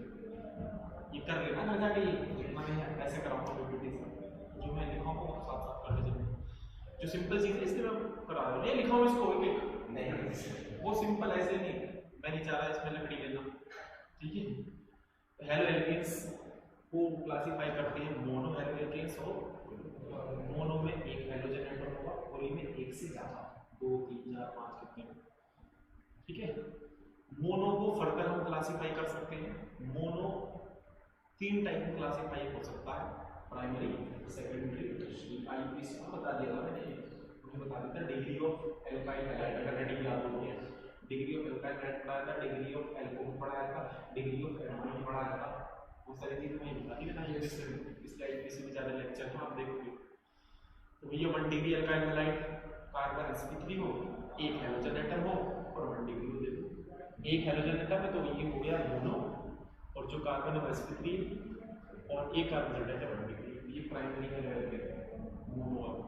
ये कर लेना ना जाके, ये मैं ऐसे कराऊंगा पीपीटी से, जो मैं लिखाऊंगा वो साथ साथ कर लीजिए। जो सिंपल चीज है इसलिए मैं करा रहा हूँ, ये लिखा हूँ इसको एक नहीं, वो सिंपल ऐसे नहीं, मैं नहीं चाह रहा इसमें लकड़ी लेना, ठीक है। हेलो एल्केन्स को क्लासिफाई करते हैं मोनो हेलो एल्केन्स हो, मोनो में एक हेलोजन एटम होगा, पोली में एक से ज्यादा, 2 3 4 5 कितने, ठीक है। मोनो को फर्दर हम क्लासिफाई कर सकते हैं। मोनो 3 टाइप में क्लासिफाई हो सकता है, प्राइमरी, सेकेंडरी, टर्शियरी। आईपीसी को बता दिया मैंने, मुझे बता देता डिग्री ऑफ एल्काइल हैलाइड, अगर रेडी याद हो गया, डिग्री ऑफ एल्काइल हैलाइड पढ़ाया था, डिग्री ऑफ एल्कोहल पढ़ाया था, डिग्री ऑफ एल्कोहल पढ़ाया था, वो सारी चीजें मैं बता दी ना। इसलिए आईपीसी में ज्यादा लेक्चर है, आप देखोगे तो भैया 1 degree alkyl halide, carbon sp3 हो, एक हेलोजन एटम हो और 1 डिग्री हो, देखो एक हेलोजन एटम है तो ये हो गया मोनो, और जो कार्बन है sp3 और एक कार्बन एटम है 1 डिग्री, ये प्राइमरी है मोनो वाला।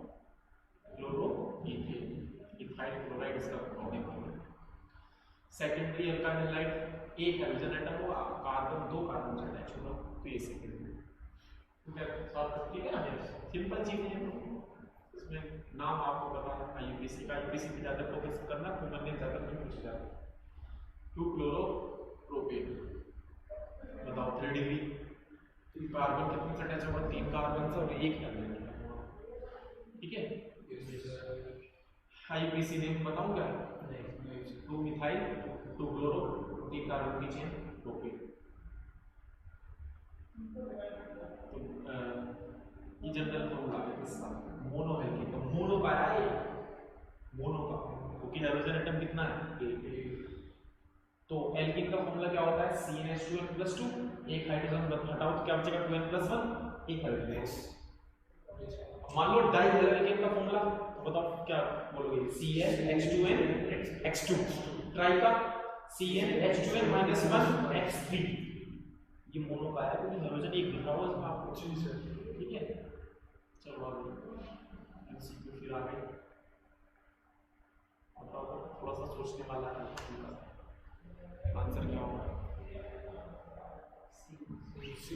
क्लोरो इथेन, इथाइल क्लोराइड इसका प्रोडक्ट है। सेकेंडरी एल्काइल हैलाइड, एक हेलोजन एटम होगा, कार्बन 2 कार्बन से अटैच होगा, तो ये सेकेंडरी, ठीक है ना। सिंपल चीजें हैं, इसमें नाम आपको पता है। आईयूपीसी का, आईयूपीसी पे ज्यादा फोकस करना, कॉमन नेम ज्यादा नहीं पूछा जाता। 2 क्लोरो प्रोपेन, बताओ 3 डिग्री, कार्बन कितने से अटैच होगा, 3 कार्बन से और एक हेलोजन, ठीक है। आईयूपीसी नेम बताऊं क्या, 2 मिथाइल 2 क्लोरो, 3 कार्बन की चेन प्रोपेन। तो ये जनरल फॉर्मूला है इसका, मोनो है कि, तो मोनो का है ये, मोनो का, क्योंकि हाइड्रोजन एटम कितना है, एक। तो एल्कीन का फॉर्मूला क्या होता है, CnH2n+2, एक हाइड्रोजन हटाओ तो क्या बचेगा, 2n+1, एक हाइड्रोजन। मान लो डाइहेलोजन का फॉर्मूला, तो बताओ क्या बोलोगे, CnH2n(X2), ट्राई का CnH2n-1(X3), ये मोनो का है क्योंकि हाइड्रोजन एक लिखा हुआ है इसमें आपको, ठीक है। चलो आगे एमसीक्यू फिर आगे बताओ, थोड़ा सा सोचने वाला है, आंसर क्या होगा, सी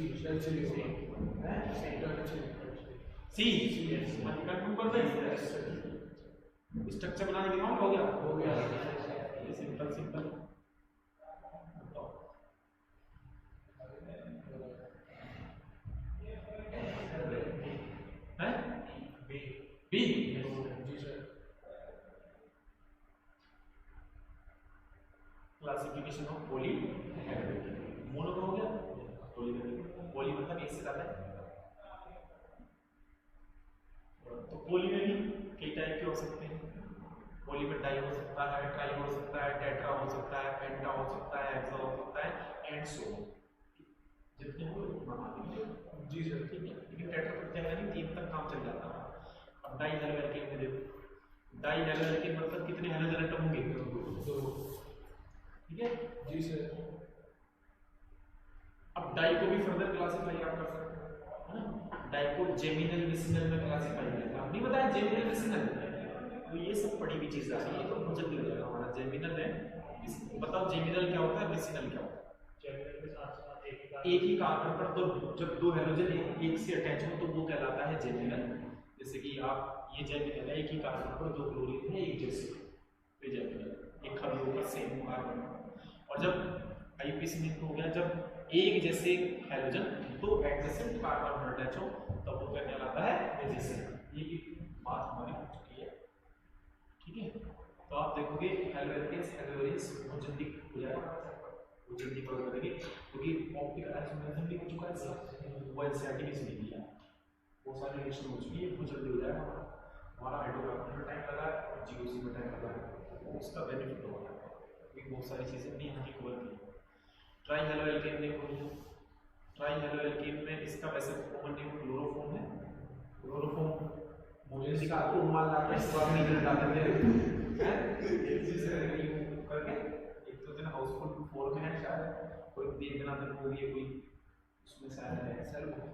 कंफर्म कर दें, स्ट्रक्चर बनाने दिखाऊं, हो गया ये सिंपल सिंपल ठीक। जी sir. Classification of poly mono हो गया, पॉली मतलब एक से ज्यादा है। तो पॉली में भी कई टाइप के हो सकते हैं। पॉली में डाई हो सकता है, ट्राई हो सकता है, टेट्रा हो सकता है, पेंटा हो सकता है, हेक्सा हो सकता है एंड सो ऑन। जितने हो बना दीजिए। जी सर। ठीक है, लेकिन टेट्रा तो क्या है, 3 तक काम चल जाता है। अब डाई हेलो एल्केन में देखो, डाई हेलो एल्केन मतलब कितने हेलोजन एटम होंगे? 2। ठीक है जी सर। अब डाई को भी फर्दर क्लासिफाई आप कर सकते हैं, है ना। डाई को जेमिनल विसिनल में क्लासिफाई करते हैं। नहीं बताया जेमिनल विसिनल, तो ये सब पड़ी हुई चीज आ रही है, तो मुझे भी लगेगा हमारा जेमिनल है। बताओ जेमिनल क्या होता है, विसिनल क्या होता है? जेमिनल के साथ साथ एक ही कार्बन पर तो जब 2 हेलोजन एक से अटैच हो तो वो कहलाता है जेमिनल। जैसे कि आप ये जेमिनल है, एक ही कार्बन पर 2 क्लोरीन है एक जैसे, ये जेमिनल एक खड़ी होकर सेम कार्बन। और जब आईपीसीएन हो गया, जब एक जैसे हेलोजन 2 एडजेसेंट कार्बन पर अटैच हो तब वो क्या कहलाता है, रेजिस्टेंट। ये भी बात हमारी हो चुकी है। ठीक है, तो आप देखोगे हेलो एल्केन्स हेलोजेंस बहुत जल्दी हो जाएगा, वो जल्दी कवर करेंगे क्योंकि ऑप्टिकल आइसोमेरिज्म भी हो चुका है इसका, वो एनसीईआरटी में इसलिए दिया, वो सारी रिएक्शन हो चुकी है, बहुत जल्दी हो जाएगा। हमारा हाइड्रोकार्बन में टाइम लगा है, जीओसी में टाइम लगा है, उसका बेनिफिट होगा क्योंकि बहुत सारी चीज़ें भी यहाँ की कवर की। ट्राई हेलो एल्केन देखो, ट्राई हेलो एल्केन में इसका वैसे कॉमन नेम क्लोरोफॉर्म है। क्लोरोफॉर्म मुझे दिखा तो माल लाते हैं, स्वाद नहीं कर डालते हैं एक चीज करके। एक तो दिन हाउसफुल 4 में है शायद, कोई देखना तो मूवी है कोई, उसमें शायद है सर बहुत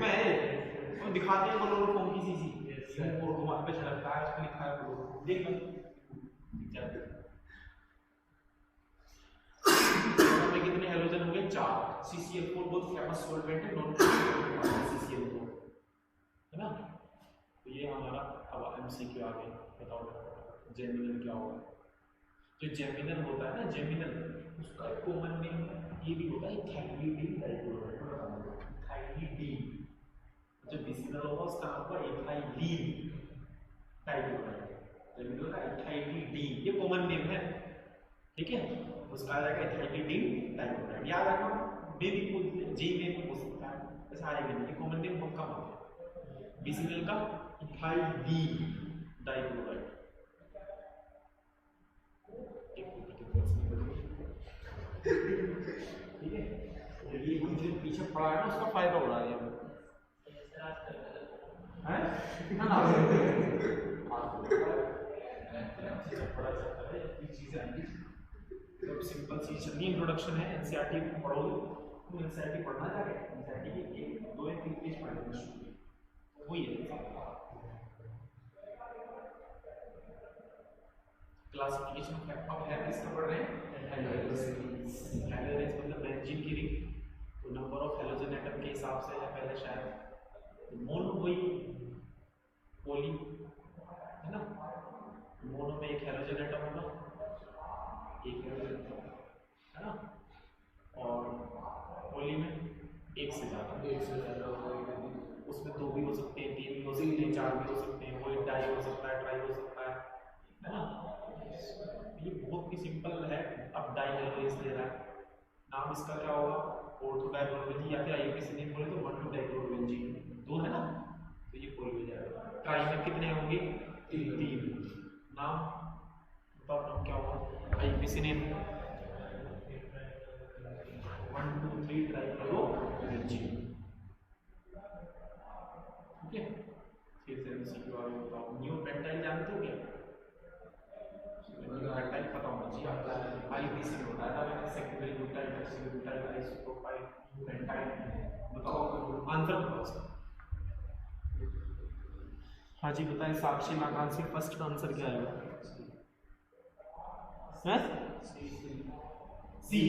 में है, वो दिखाते हैं क्लोरोफॉर्म की चीज ही और घुमा पे झलकता है, उसमें लिखा है क्लोरोफॉर्म, देखना में कितने हेलोजन हो गए? 4। CCl4 बहुत फेमस सॉल्वेंट है, नॉन CCl4, है ना। तो ये हमारा अब एमसीक्यू आ गया। बताओ जेमिनल क्या होगा? जो जेमिनल होता है ना, जेमिनल उसका कॉमन नेम ये भी होता है इथाइलिडीन डाइक्लोराइड, इथाइलिडीन। जो विसिनल होगा उसका नाम होगा इथाइलिन डाइक्लोराइड, जेमिनल का इथाइलिडीन, ये कॉमन नेम है। ठीक है, उसका आ जाएगा इथाइलिडीन डाइक्लोराइड। याद रखना, बेबी को जी में हो सकता है, ऐसा आएगा नहीं, ये कॉमन नेम बहुत कम आता है। विसिनल का इथाइलिन डाइक्लोराइड। ठीक है, ये जो पीछे पड़ा है ना उसका फायदा हो रहा है हैं ना जब सिंपल चीज चलनी इंट्रोडक्शन है, एनसीईआरटी पढ़ोगे तो एनसीईआरटी पढ़ना जाके एनसीईआरटी के 1, 2 या 3 पेज पढ़ने वही है। क्लासिफिकेशन ऑफ है किसका पढ़ रहे हैं? हेलोजेंस। हेलोजेंस मतलब बेंजीन की रिंग, तो नंबर ऑफ हेलोजन एटम के हिसाब से है पहले शायद मोनो वही पॉली, है ना। मोनो में एक हेलोजन एटम होगा, एक हेलोजन है ना, और पॉली में एक से ज़्यादा उसमें 2 भी हो सकते हैं, 3 भी हो सकते हैं, 4 भी हो सकते हैं, वो डाई हो सकता है, ट्राई हो सकता है ना। ये बहुत ही सिंपल है। अब डाई हेलोजेंस दे रहा है, नाम इसका क्या होगा? ऑर्थो डाइक्लोरोबेंजीन, या फिर आईयूपीएसी बोले तो 1,2 डाइक्लोरोबेंजीन, 2 है ना, तो ये पॉली हो जाएगा। ट्राई में कितने होंगे? 3। नाम बताओ, नाम क्या होगा? IUPAC name 1, 2, 3 dichlorobenzene. ठीक है, फिर से एमसीक्यू आ गया। बताओ न्यू पेंटाइल जानते हो क्या? पेंटाइल पता होना चाहिए आपको। आईपीसी में बताया था मैंने, secondary butyl, tertiary butyl, isopropyl, pentyl. बताओ आंसर बताओ इसका। हाँ जी बताएं, साक्षी नाकांक्षी फर्स्ट का आंसर क्या है? सी।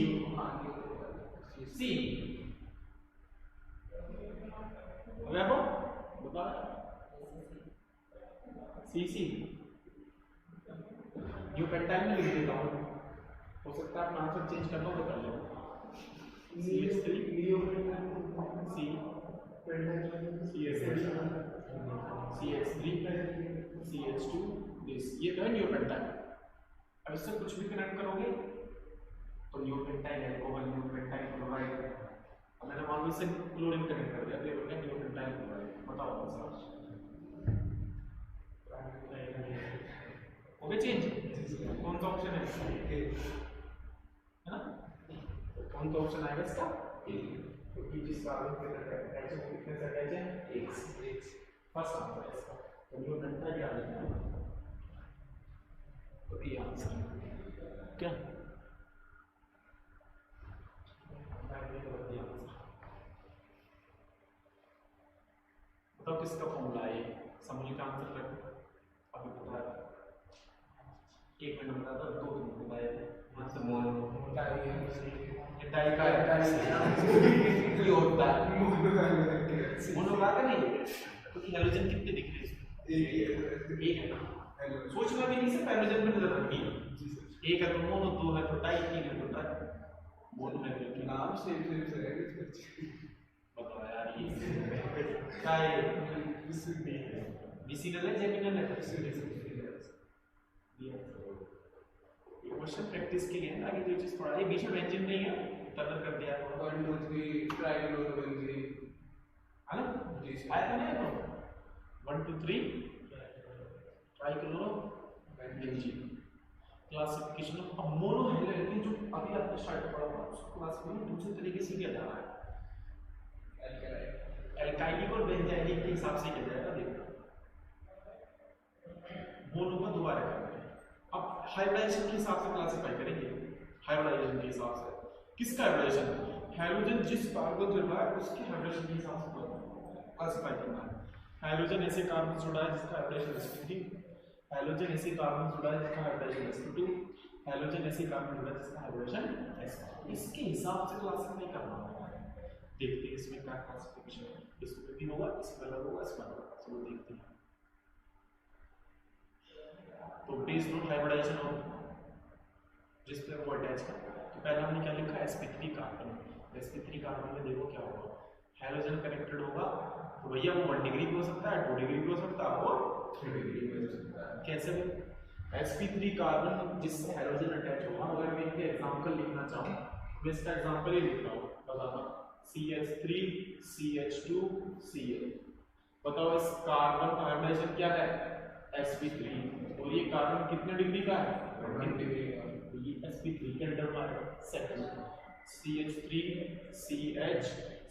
सी वैभव बता, सी न्यू पेंटाइल में लिख देता हूँ, हो सकता है अपना आंसर चेंज करना तो कर लो। CH3 C CH3 CH2 this, ये तो है न्यूपेंटाइन। अब इससे कुछ भी कनेक्ट करोगे तो न्यूपेंटाइन अल्कोहल, न्यूपेंटाइन क्लोराइड। अब मैंने मान लो इससे क्लोरीन कनेक्ट कर दिया तो ये बन गया न्यूपेंटाइन क्लोराइड। बताओ कौन सा हो गया चेंज? कौन सा ऑप्शन है ना? कौन सा ऑप्शन आएगा इसका? क्योंकि जिस कार्बन के साथ अटैच है कितने से अटैच है? एक। फर्स्ट आंसर है इसका। तो न्यूपेंटाइन क्या लिखना है? तो ये आंसर क्या? बताओ किसका फॉर्मूला है? समूह का आंसर कर अभी पता है। एक मिनट बता दो, 2 मिनट बताए आंसर। मोनो डाई का ये होता है मोनो का नहीं, क्योंकि हैलोजन कितने दिख रहे हैं इसमें? एक है ना। सोचना भी नहीं से हैलोजन में नजर रखनी है। एक है तो मोनो, 2 है तो डाई, 3 है तो ट्राई। मोनो है तो नाम से बताओ यार ये क्या है? विसिनल है जेमिनल है? ये क्वेश्चन प्रैक्टिस के लिए आगे जो चीज पढ़ा है बीच में मेंशन नहीं है, तब कर दिया 1 2 3 ट्राइक्लोरोबेंजीन है ना? जी आया था ना? 1 2 3 ट्राइक्लोरोबेंजीन क्लासिफिकेशन ऑफ मोनो हैलोजन जो अभी आपने स्टार्ट पढ़ा था उसको क्लासिफिकेशन दूसरे तरीके से किया जा रहा है। एल्काइलिक और बेंजाइलिक के हिसाब से किया जाएगा। देखो मोनो को दोबारा करेंगे, अब हाइब्रिडाइजेशन के हिसाब से क्लासिफाई करेंगे। हाइब्रिडाइजेशन के हिसाब से किसका हाइब्रिडाइजेशन? हैलोजन जिस कार्बन जुड़ा है उसके हाइब्रिडेशन के हिसाब से क्लासिफाई करना है। हैलोजन ऐसे कार्बन जुड़ा है जिसका हाइब्रिडेशन sp3, हैलोजन ऐसे कार्बन जुड़ा है जिसका हाइब्रिडेशन sp2, हैलोजन ऐसे कार्बन जुड़ा है जिसका हाइब्रिडेशन sp। इसके हिसाब से क्लासिफाई करना है। देखते हैं इसमें क्या क्लासिफिकेशन है। इसमें भी होगा, इसमें अलग होगा, इसमें अलग होगा। चलो देखते हैं। तो बेस्ड ऑन हाइब्रिडाइजेशन और जिस पे वो अटैच है, तो पहला हमने क्या लिखा? sp3 carbon. sp3 कार्बन में देखो क्या होगा, हैलोजन कनेक्टेड होगा तो भैया वो 1 डिग्री भी हो सकता है, 2 डिग्री भी हो सकता है और 3 डिग्री भी हो सकता है। कैसे? sp3 कार्बन जिससे हैलोजन अटैच होगा, अगर मैं इसके एग्जांपल लिखना चाहूं मैं इसका एग्जांपल ही लिख रहा हूं, बताना CH3 CH2 Cl। बताओ इस कार्बन का हाइब्रिडेशन क्या है? sp3। और ये कार्बन कितने डिग्री का है? 1 डिग्री का। तो ये sp3 के अंडर में आएगा। Second CH3 CH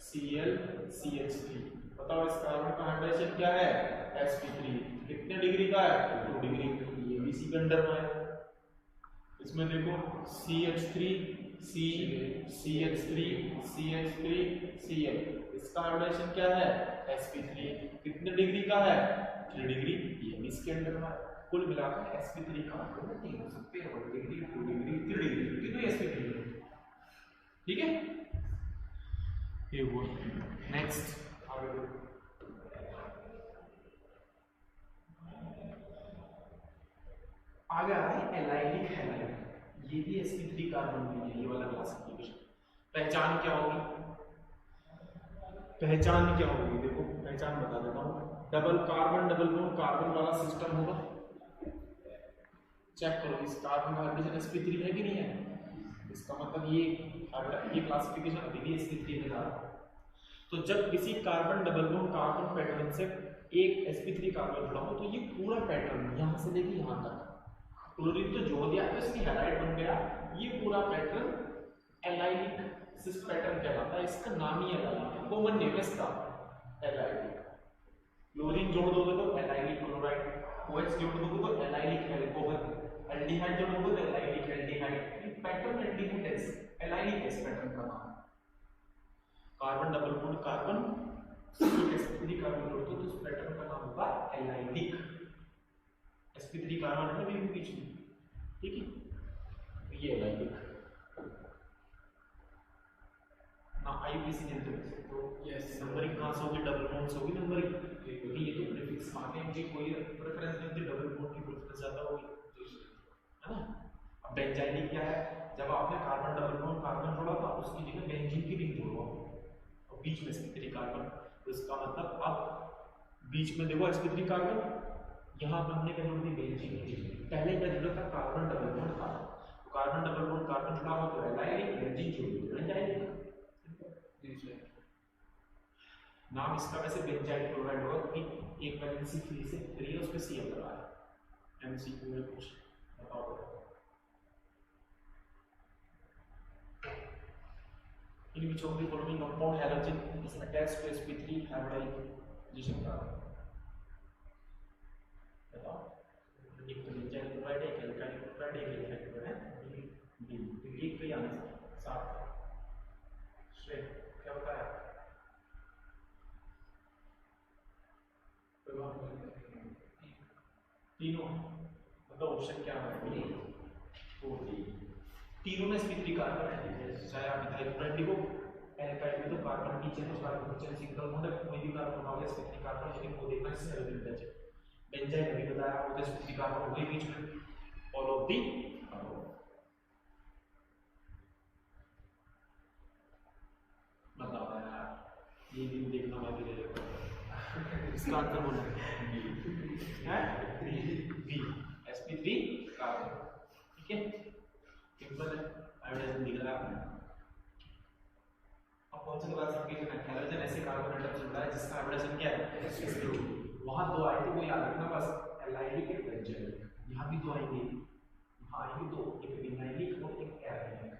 Cl CH3। बताओ इस कार्बन का हाइब्रिडेशन क्या है? sp3 कितने डिग्री का है? 2 डिग्री। ये भी इसी के अंडर में आएगा। इसमें देखो CH3 CH3 CH3 Cl, इसका हाइब्रिडेशन क्या है? sp3 कितने डिग्री का है? 3 डिग्री। ये भी इसके अंडर में। कुल मिलाकर sp3 कार्बन में 3 हो सकते हैं, 1 डिग्री 2 डिग्री 3 डिग्री, कितने sp3 है। ठीक है, ये वो नेक्स्ट आगे आ रहा है एलाइलिक हैलाइड। ये भी sp3 कार्बन भी है, ये वाला क्लासिफिकेशन। पहचान क्या होगी? पहचान क्या होगी? देखो पहचान बता देता हूँ। Double carbon double bond carbon वाला सिस्टम होगा। चेक करो इस कार्बन का हाइड्रोजन sp3 है कि नहीं है। इसका मतलब ये क्लासिफिकेशन अभी भी sp3 में जा रहा है। तो जब किसी carbon double bond carbon pattern से एक sp3 कार्बन जुड़ा हो तो ये पूरा पैटर्न यहाँ से लेके यहाँ तक क्लोरीन तो जोड़ दिया तो इसकी हैलाइड बन गया। ये पूरा पैटर्न एलाइलिक सिस पैटर्न कहलाता है। इसका नाम ही एलाइलिक है, कॉमन नेम है इसका एलाइलिक। क्लोरीन जोड़ दोगे तो एलाइलिक क्लोराइड, OH जोड़ दोगे तो एलाइलिक अल्कोहल, एल्डिहाइड जोड़ दोगे तो एलाइलिक एल्डिहाइड। ये पैटर्न एल्डिहाइड है, एलाइलिक है इस पैटर्न का नाम। Carbon double bond carbon sp3 carbon जोड़ दो तो इस पैटर्न का नाम होगा एलाइलिक। sp3 कार्बन है ना बीच में, ठीक है। ये एलाइलिक ना आईपीसी जनरल तो यस नंबरिंग कहां से होगी? डबल बॉन्ड से होगी नंबरिंग, क्योंकि ये तो प्रीफिक्स आगे मुझे कोई प्रेफरेंस नहीं होती, डबल बॉन्ड की प्रेफरेंस ज्यादा होगी, है ना। अब बेंजाइलिक क्या है? जब आपने कार्बन डबल बॉन्ड कार्बन जोड़ा था उसकी जगह बेंजीन की रिंग जोड़ो और बीच में sp3 कार्बन, तो इसका मतलब अब बीच में देखो sp3 कार्बन, यहाँ पर हमने क्या जोड़ दी बेंजीन। पहले क्या जोड़ा था कार्बन डबल बॉन्ड था, तो कार्बन डबल बॉन्ड कार्बन जुड़ा हुआ तो एलाइलिक, बेंजीन जोड़ दी बेंजाइलिक। नाम इसका वैसे बेंजाइल क्लोराइड होगा क्योंकि एक वैलेंसी फ्री से फ्री है, उस पे Cl लगा है। एमसीक्यू में कुछ बताओ in which of the following compound halogen is attached to sp3 hybridization carbon? बताओ, एक तो बेंजाइल क्लोराइड है, एक एल्काइल क्लोराइड है, एक एल्काइल क्लोराइड है, एक पे आंसर सात। श्रेय क्या बताया? तीनों मतलब ऑप्शन क्या है? तीनों में sp3 कार्बन है, चाहे आप इथाइल क्लोराइड लिखो, एल्काइल में तो कार्बन नीचे है, कार्बन नीचे सिंगल बॉन्ड है, कोई भी कार्बन होगा sp3 कार्बन, लेकिन वो देखना इससे हेलोजन टच है। बेंजाइल अभी बताया वो sp3 कार्बन हो गई बीच में, ऑल ऑफ दी बताओ यार, ये भी देखना बाकी रह जाएगा। इसका आंसर बोलो है बी sp3 कार्बन, ठीक है, सिंपल है। हाइड्रोजन दिख रहा है आपने। अब कौन सा क्लासिफिकेशन है? हाइड्रोजन ऐसे कार्बन एटम से जुड़ा है जिसका हाइड्रोजन क्या है sp2। वहां दो आए थे, वो याद रखना बस, एलाइलिक और बेंजाइलिक। यहां भी दो आएंगे, यहां आएंगे दो, एक विनाइलिक और एक एराइलिक,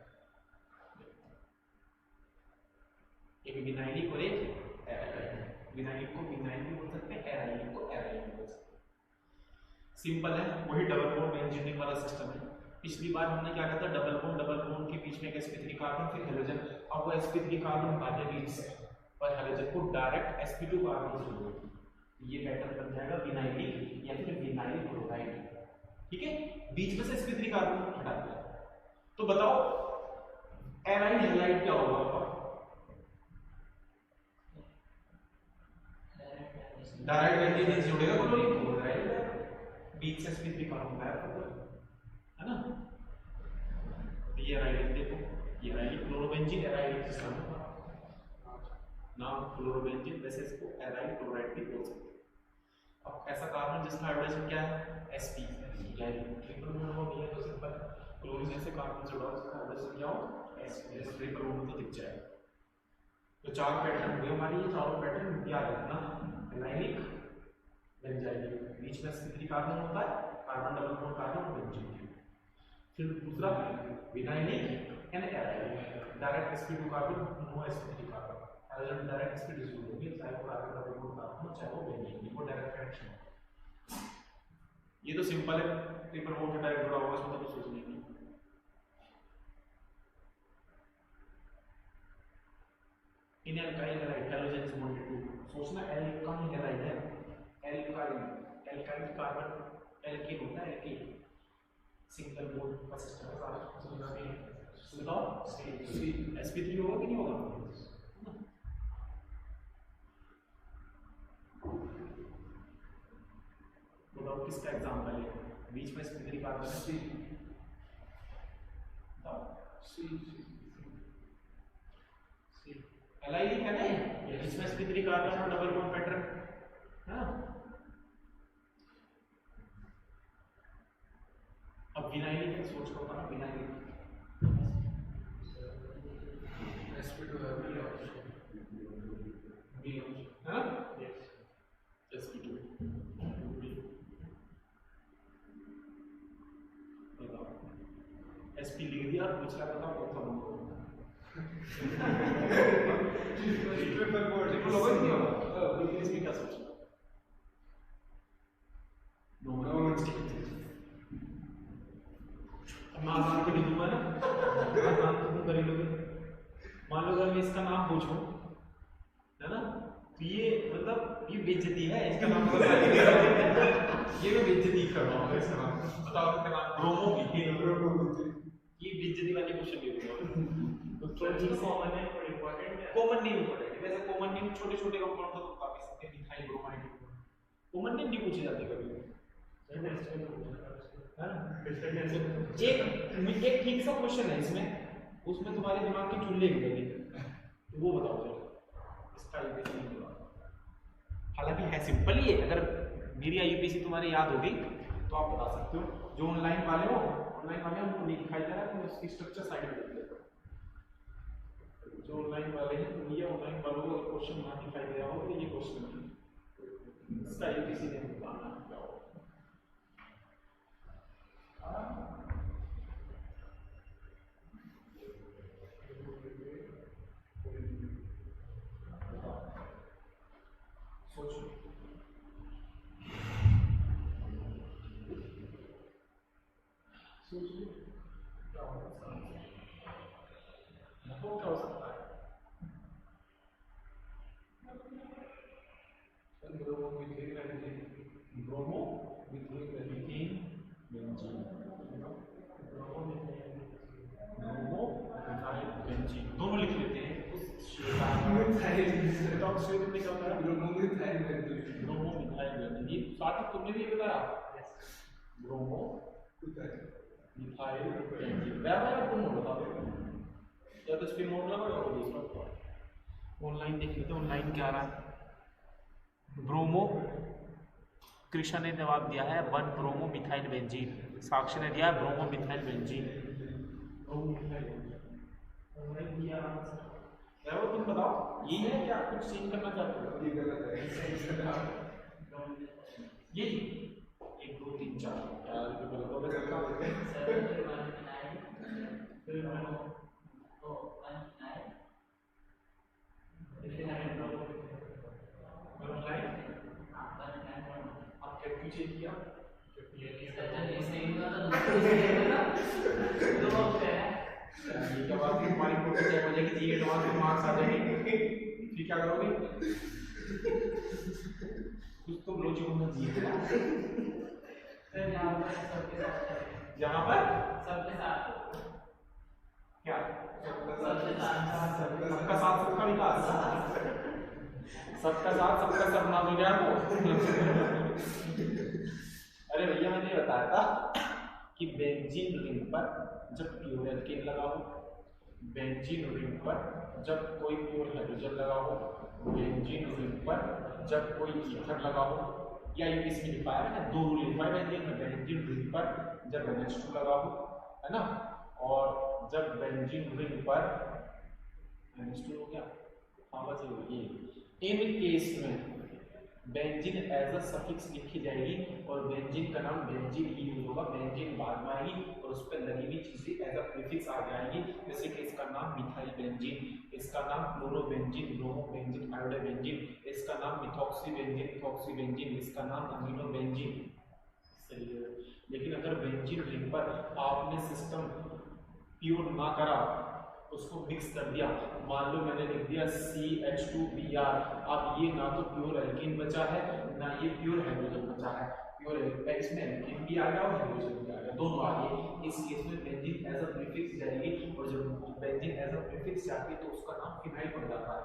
एक विनाइलिक और एक एराइलिक। विनाइलिक को विनाइल भी बोल सकते हैं, एराइलिक को एराइल भी बोल सकते हैं। सिंपल है, वही डबल बॉन्ड बेंजीन वाला सिस्टम है। पिछली बार हमने क्या कहा था, डबल बॉन्ड के बीच में एक sp3 कार्बन फिर हेलोजन। अब वो sp3 कार्बन हटाते बीच से और हेलोजन को डायरेक्ट sp2 कार्बन से जोड़ते, ये पैटर्न बन जाएगा विनाइलिक या फिर विनाइल क्लोराइड, ठीक है। बीच में से sp3 कार्बन हटा दिया, तो बताओ एराइल हैलाइड क्या होगा आपका? डायरेक्ट बेंजीन से जुड़ेगा क्लोरीन, बीच से sp3 कार्बन गायब हो गया, है ना। तो ये एराइलिक देखो, ये एराइलिक क्लोरोबेंजीन एराइलिक सिस्टम नाम क्लोरोबेंजीन, वैसे इसको एराइल क्लोराइड भी बोल सकते हैं। अब ऐसा कार्बन जिसका हाइड्रोजन क्या है sp, यानी ट्रिपल बॉन्ड हो गया तो सिंपल क्लोरीन ऐसे कार्बन से जुड़ा जिसका हाइड्रोजन क्या हो sp, ट्रिपल बॉन्ड तो दिख जाएगा। तो चार पैटर्न हुए हमारी, ये चारों पैटर्न याद रखना, एलाइलिक बेंजाइलिक, बीच में sp3 कार्बन होता है, carbon double bond carbon benzene. फिर दूसरा vinylic and arylic, direct sp2 carbon, no sp3 carbon, hydrogen direct sp2 से जुड़ेंगे, चाहे वो कार्बन डबल बॉन्ड कार्बन हो चाहे वो बेंजीन, वो डायरेक्ट कनेक्शन। ये तो सिंपल है, ट्रिपल बॉन्ड से डायरेक्ट जुड़ा हुआ, इसमें तो सोचने की। In alkyl halide hydrogen is bonded to, सोचना एल्काइल हैलाइड है, एल्काइल कार्बन एल्केन होता है, एल्केन सिंगल बॉन्ड का सिस्टम है सारा, समझना नहीं बताओ sp3 होगा कि नहीं होगा? बताओ किसका एग्जांपल है, बीच में sp3 कार्बन है, एलाइलिक है ना, बीच में sp3 कार्बन और डबल बॉन्ड पैटर्न है ना। अब विनाइलिक सोच लो ना, विनाइलिक sp2 है बी है ना, sp2 बताओ, sp लिख दिया और पूछ रहा बताओ कौन सा बॉन्ड होगा, ट्रिपल बॉन्ड ट्रिपल होगा नहीं होगा, लेकिन इसमें क्या सोचना, मैं आसान तो नहीं दूंगा ना, आसान तो तुम कर ही लोगे। मान लो अगर मैं इसका नाम पूछूं, है ना, तो ये मतलब ये बेइज्जती है, इसका नाम ये मैं बेइज्जती कर रहा हूँ इसका नाम, बताओ इसका नाम ब्रोमो की, ये बेइज्जती वाली क्वेश्चन ले रहा हूँ। कॉमन है और इंपॉर्टेंट है, कॉमन नेम इंपॉर्टेंट, वैसे कॉमन नेम छोटे छोटे कंपाउंड तो काफी सकते हैं, मिथाइल ब्रोमाइड, कॉमन नेम नहीं पूछे जाते कभी, एक ठीक सा क्वेश्चन है इसमें, उसमें तुम्हारे दिमाग की चुल्ले गिरेगी, तो वो बताओ जरा इसका इक्वेशन क्या होगा। हालांकि है सिंपल ही है, अगर मेरी आईयूपीएसी तुम्हारे याद होगी तो आप बता सकते हो। जो ऑनलाइन वाले हो उनको नहीं दिखाई दे रहा है, तो उसकी स्ट्रक्चर साइड में देख लेते हो। जो ऑनलाइन वाले हैं तो ये ऑनलाइन वालों को क्वेश्चन यहाँ दिखाई दे रहा हो तो ये क्वेश्चन है, इसका आईयूपीएसी ने बताना क्या हो। सोचो सोचिए क्या हो सकता है, मतलब क्या हो सकता है। Bromo methane benzene, bromo methane benzene, bromo methyl benzene दोनों लिख लेते हैं उस शेप का शेप में क्या होता है, ब्रोमो मिथाइल बेंजीन। ये साथ तुमने भी बताया ब्रोमो मिथाइल बेंजीन, बराबर तुम बता दो या तो इसके मोड लगा और दूसरा ऑनलाइन देख लेते हैं। ऑनलाइन क्या आ रहा है, ब्रोमो, कृष्ण ने जवाब दिया है 1 ब्रोमो मिथाइल बेंजीन, साक्षी ने दिया ब्रोमो मिथाइल बेंजीन। तुम बताओ ये है क्या कुछ चेंज करना चाहते हो? ये गलत है, ये 1 2 3 4 यार ये गलत हो गया। चेक किया ये क्या बात है, हमारी फोटो चेक हो जाएगी, जी एडवांस में मार्क्स आ जाएंगे, फिर क्या करोगे? कुछ तो लॉजिक होना चाहिए ना। यहाँ पर सबके साथ क्या सबके साथ सबका साथ सबका विकास, सबका साथ सबका सब ना हो गया तो अरे भैया मैंने बताया था कि बेंजीन रिंग पर जब प्योर एल्केन लगा हो, बेंजीन रिंग पर जब कोई प्योर हाइड्रोजन लगा हो, बेंजीन रिंग पर जब कोई ईथर लगा हो, या ये इसमें लिखा है ना 2 रूल लिखा है बेंजीन रिंग पर जब NH2 लगा हो, है ना, और जब बेंजीन रिंग पर NH2 हो गया, हाँ बस ये इन केस में बेंजीन एज अ सफिक्स लिखी जाएगी और बेंजीन का नाम बेंजीन ही यूज होगा, बेंजीन बाद में आएगी और उस पर लगी हुई चीजें एज अ प्रीफिक्स आ जाएंगी। जैसे कि इसका नाम मिथाइल बेंजीन, इसका नाम क्लोरोबेंजीन, ब्रोमो बेंजीन, आयोडोबेंजीन, इसका नाम मिथॉक्सी बेंजीन, इसका नाम अमीनो बेंजीन। सही है, लेकिन अगर बेंजीन रिंग पर आपने सिस्टम प्योर ना करा, उसको मिक्स कर दिया, मान लो मैंने लिख दिया CH2Br, अब ये ना तो प्योर एल्कीन बचा है ना ये प्योर हाइड्रोजन बचा है, प्योर इसमें एल्कीन भी आ गया और हाइड्रोजन भी आ गया, दोनों आ गए। इस केस में बेंजीन एज अ प्रीफिक्स जाएगी और जब बेंजीन एज अ प्रीफिक्स जाती है तो उसका नाम फिनाइल बन जाता है।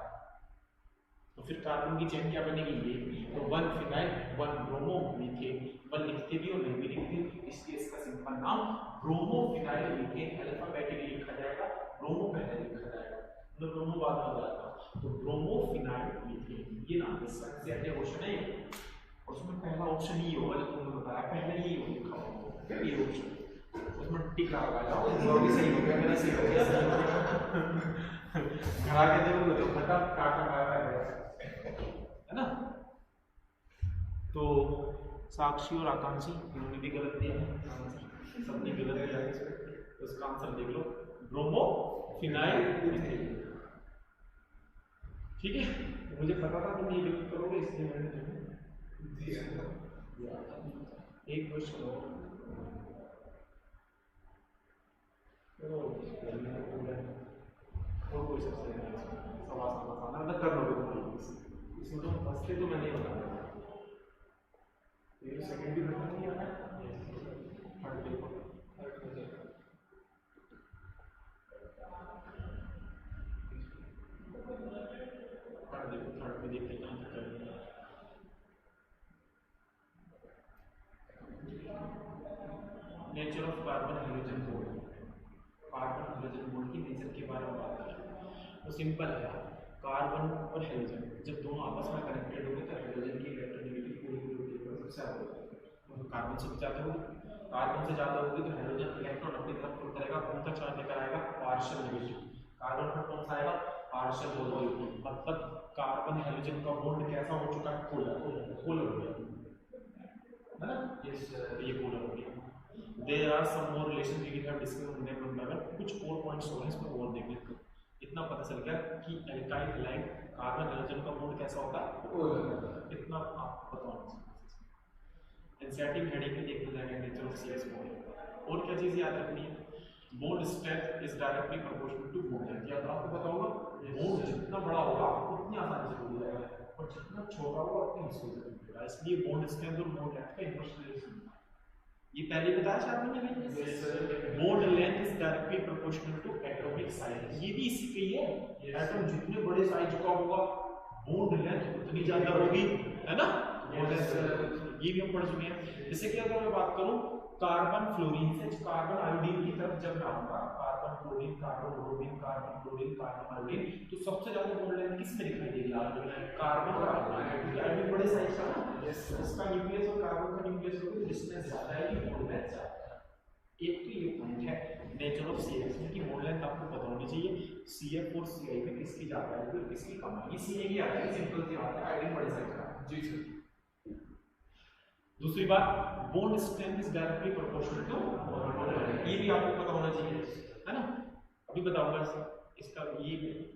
तो फिर कार्बन की चेन क्या बनेगी, ये तो 1 फिनाइल 1 ब्रोमो मीथेन, 1 लिखते भी और नहीं भी लिखते, इसलिए इसका सिंपल नाम ब्रोमो फिनाइल मीथेन अल्फाबेटिकली लिखा जाएगा, ब्रोमो पहले लिखा जाएगा तो ब्रोमो बाद में जाएगा, तो ब्रोमो फिनाइल मीथेन ये नाम है इसका। ऐसे क्वेश्चन है और उसमें पहला ऑप्शन ही होगा जो तुमने बताया, पहले ही हो लिखा होगा ये ऑप्शन, उसमें टिक लगा वो भी सही हो गया, मेरा सही हो गया घर आके देखोगे तो पता काटा पाया है ना। तो साक्षी और आकांक्षी इन्होंने भी गलत दिया है, सबने गलत दिया है, तो इसका आंसर देख लो ब्रोमो फिनाइल मीथेन। ठीक है, तो मुझे पता था तुम ये गलत करोगे इसलिए मैंने तुम्हें दिया। एक क्वेश्चन और कोई सबसे सवाल आना मतलब कर लोगे इसमें तो फंसते तो मैंने बताया ये सेकंड भी खत्म नहीं आना थर्ड देखो थर्ड में देखते कहाँ तक करेंगे। Nature of carbon hydrogen bond, carbon hydrogen bond की नेचर के बारे में बात करें तो सिंपल है, कार्बन और हेलोजन जब दोनों आपस में कनेक्टेड होंगे तो हेलोजन की इलेक्ट्रोनेगेटिव पूरी सबसे ज्यादा होगी, कार्बन से भी ज्यादा होगी, कार्बन से ज्यादा होगी तो हेलोजन इलेक्ट्रॉन अपनी तरफ पुल करेगा, कौन सा चार्ज लेकर आएगा, पार्शियल नेगेटिव, कार्बन पर कौन सा आएगा, पार्शियल पॉजिटिव, मतलब कार्बन हेलोजन का बॉन्ड कैसा हो चुका है, पोलर हो गया है ना, ये पोलर हो गया। There are some more relation we have discussed in that level, कुछ और पॉइंट्स हो रहे हैं इसमें और देख लेते हैं। इतना पता चल गया कि एल्काइल हैलाइड कार्बन हेलोजन का बॉन्ड कैसा होता है, पोलर, इतना आपको पता होना चाहिए। एनसीईआरटी में हेडिंग में देखते जाएंगे नेचर ऑफ सीएस बॉन्ड। और क्या चीज याद रखनी है, bond strength is directly proportional to bond length, या तो आपको पता होगा बॉन्ड जितना बड़ा होगा उतनी आसानी से टूट जाएगा और जितना छोटा होगा उतनी मुश्किल से टूटेगा, इसलिए बॉन्ड स्ट्रेंथ और बॉन्ड लेंथ का इनवर्स रिलेशन ये पहले बताया था आपने नहीं, bond length is directly proportional to atomic size, ये भी इसी पे ही है, एटम जितने बड़े साइज का होगा बॉन्ड लेंथ उतनी ज्यादा होगी, है ना, ये भी हम पढ़ चुके हैं। जैसे कि अगर मैं बात करूं कार्बन फ्लोरीन से कार्बन आयोडीन की तरफ जब मैं आऊंगा, carbon fluorine, carbon bromine, carbon fluorine, carbon iodine, तो सबसे ज्यादा बॉन्ड लेंथ किस में दिखाई देगी आपको, कार्बन और आयोडीन, आयोडीन बड़े साइज का ना, इसका न्यूक्लियस और कार्बन का न्यूक्लियस होगा तो डिस्टेंस ज्यादा है कि बॉन्ड लेंथ ज्यादा है। एक तो ये पॉइंट है नेचर ऑफ सीएफ की बॉन्ड लेंथ आपको पता होनी चाहिए, सीएफ और सीआई में किसकी ज्यादा है और किसकी कम है, सीए की आती है, सिंपल सी बात है, आयोडीन बड़े साइज का। जी सर। दूसरी बात, bond strength is directly proportional to, ये भी आपको पता होना चाहिए, है ना, अभी बताऊंगा इसका ये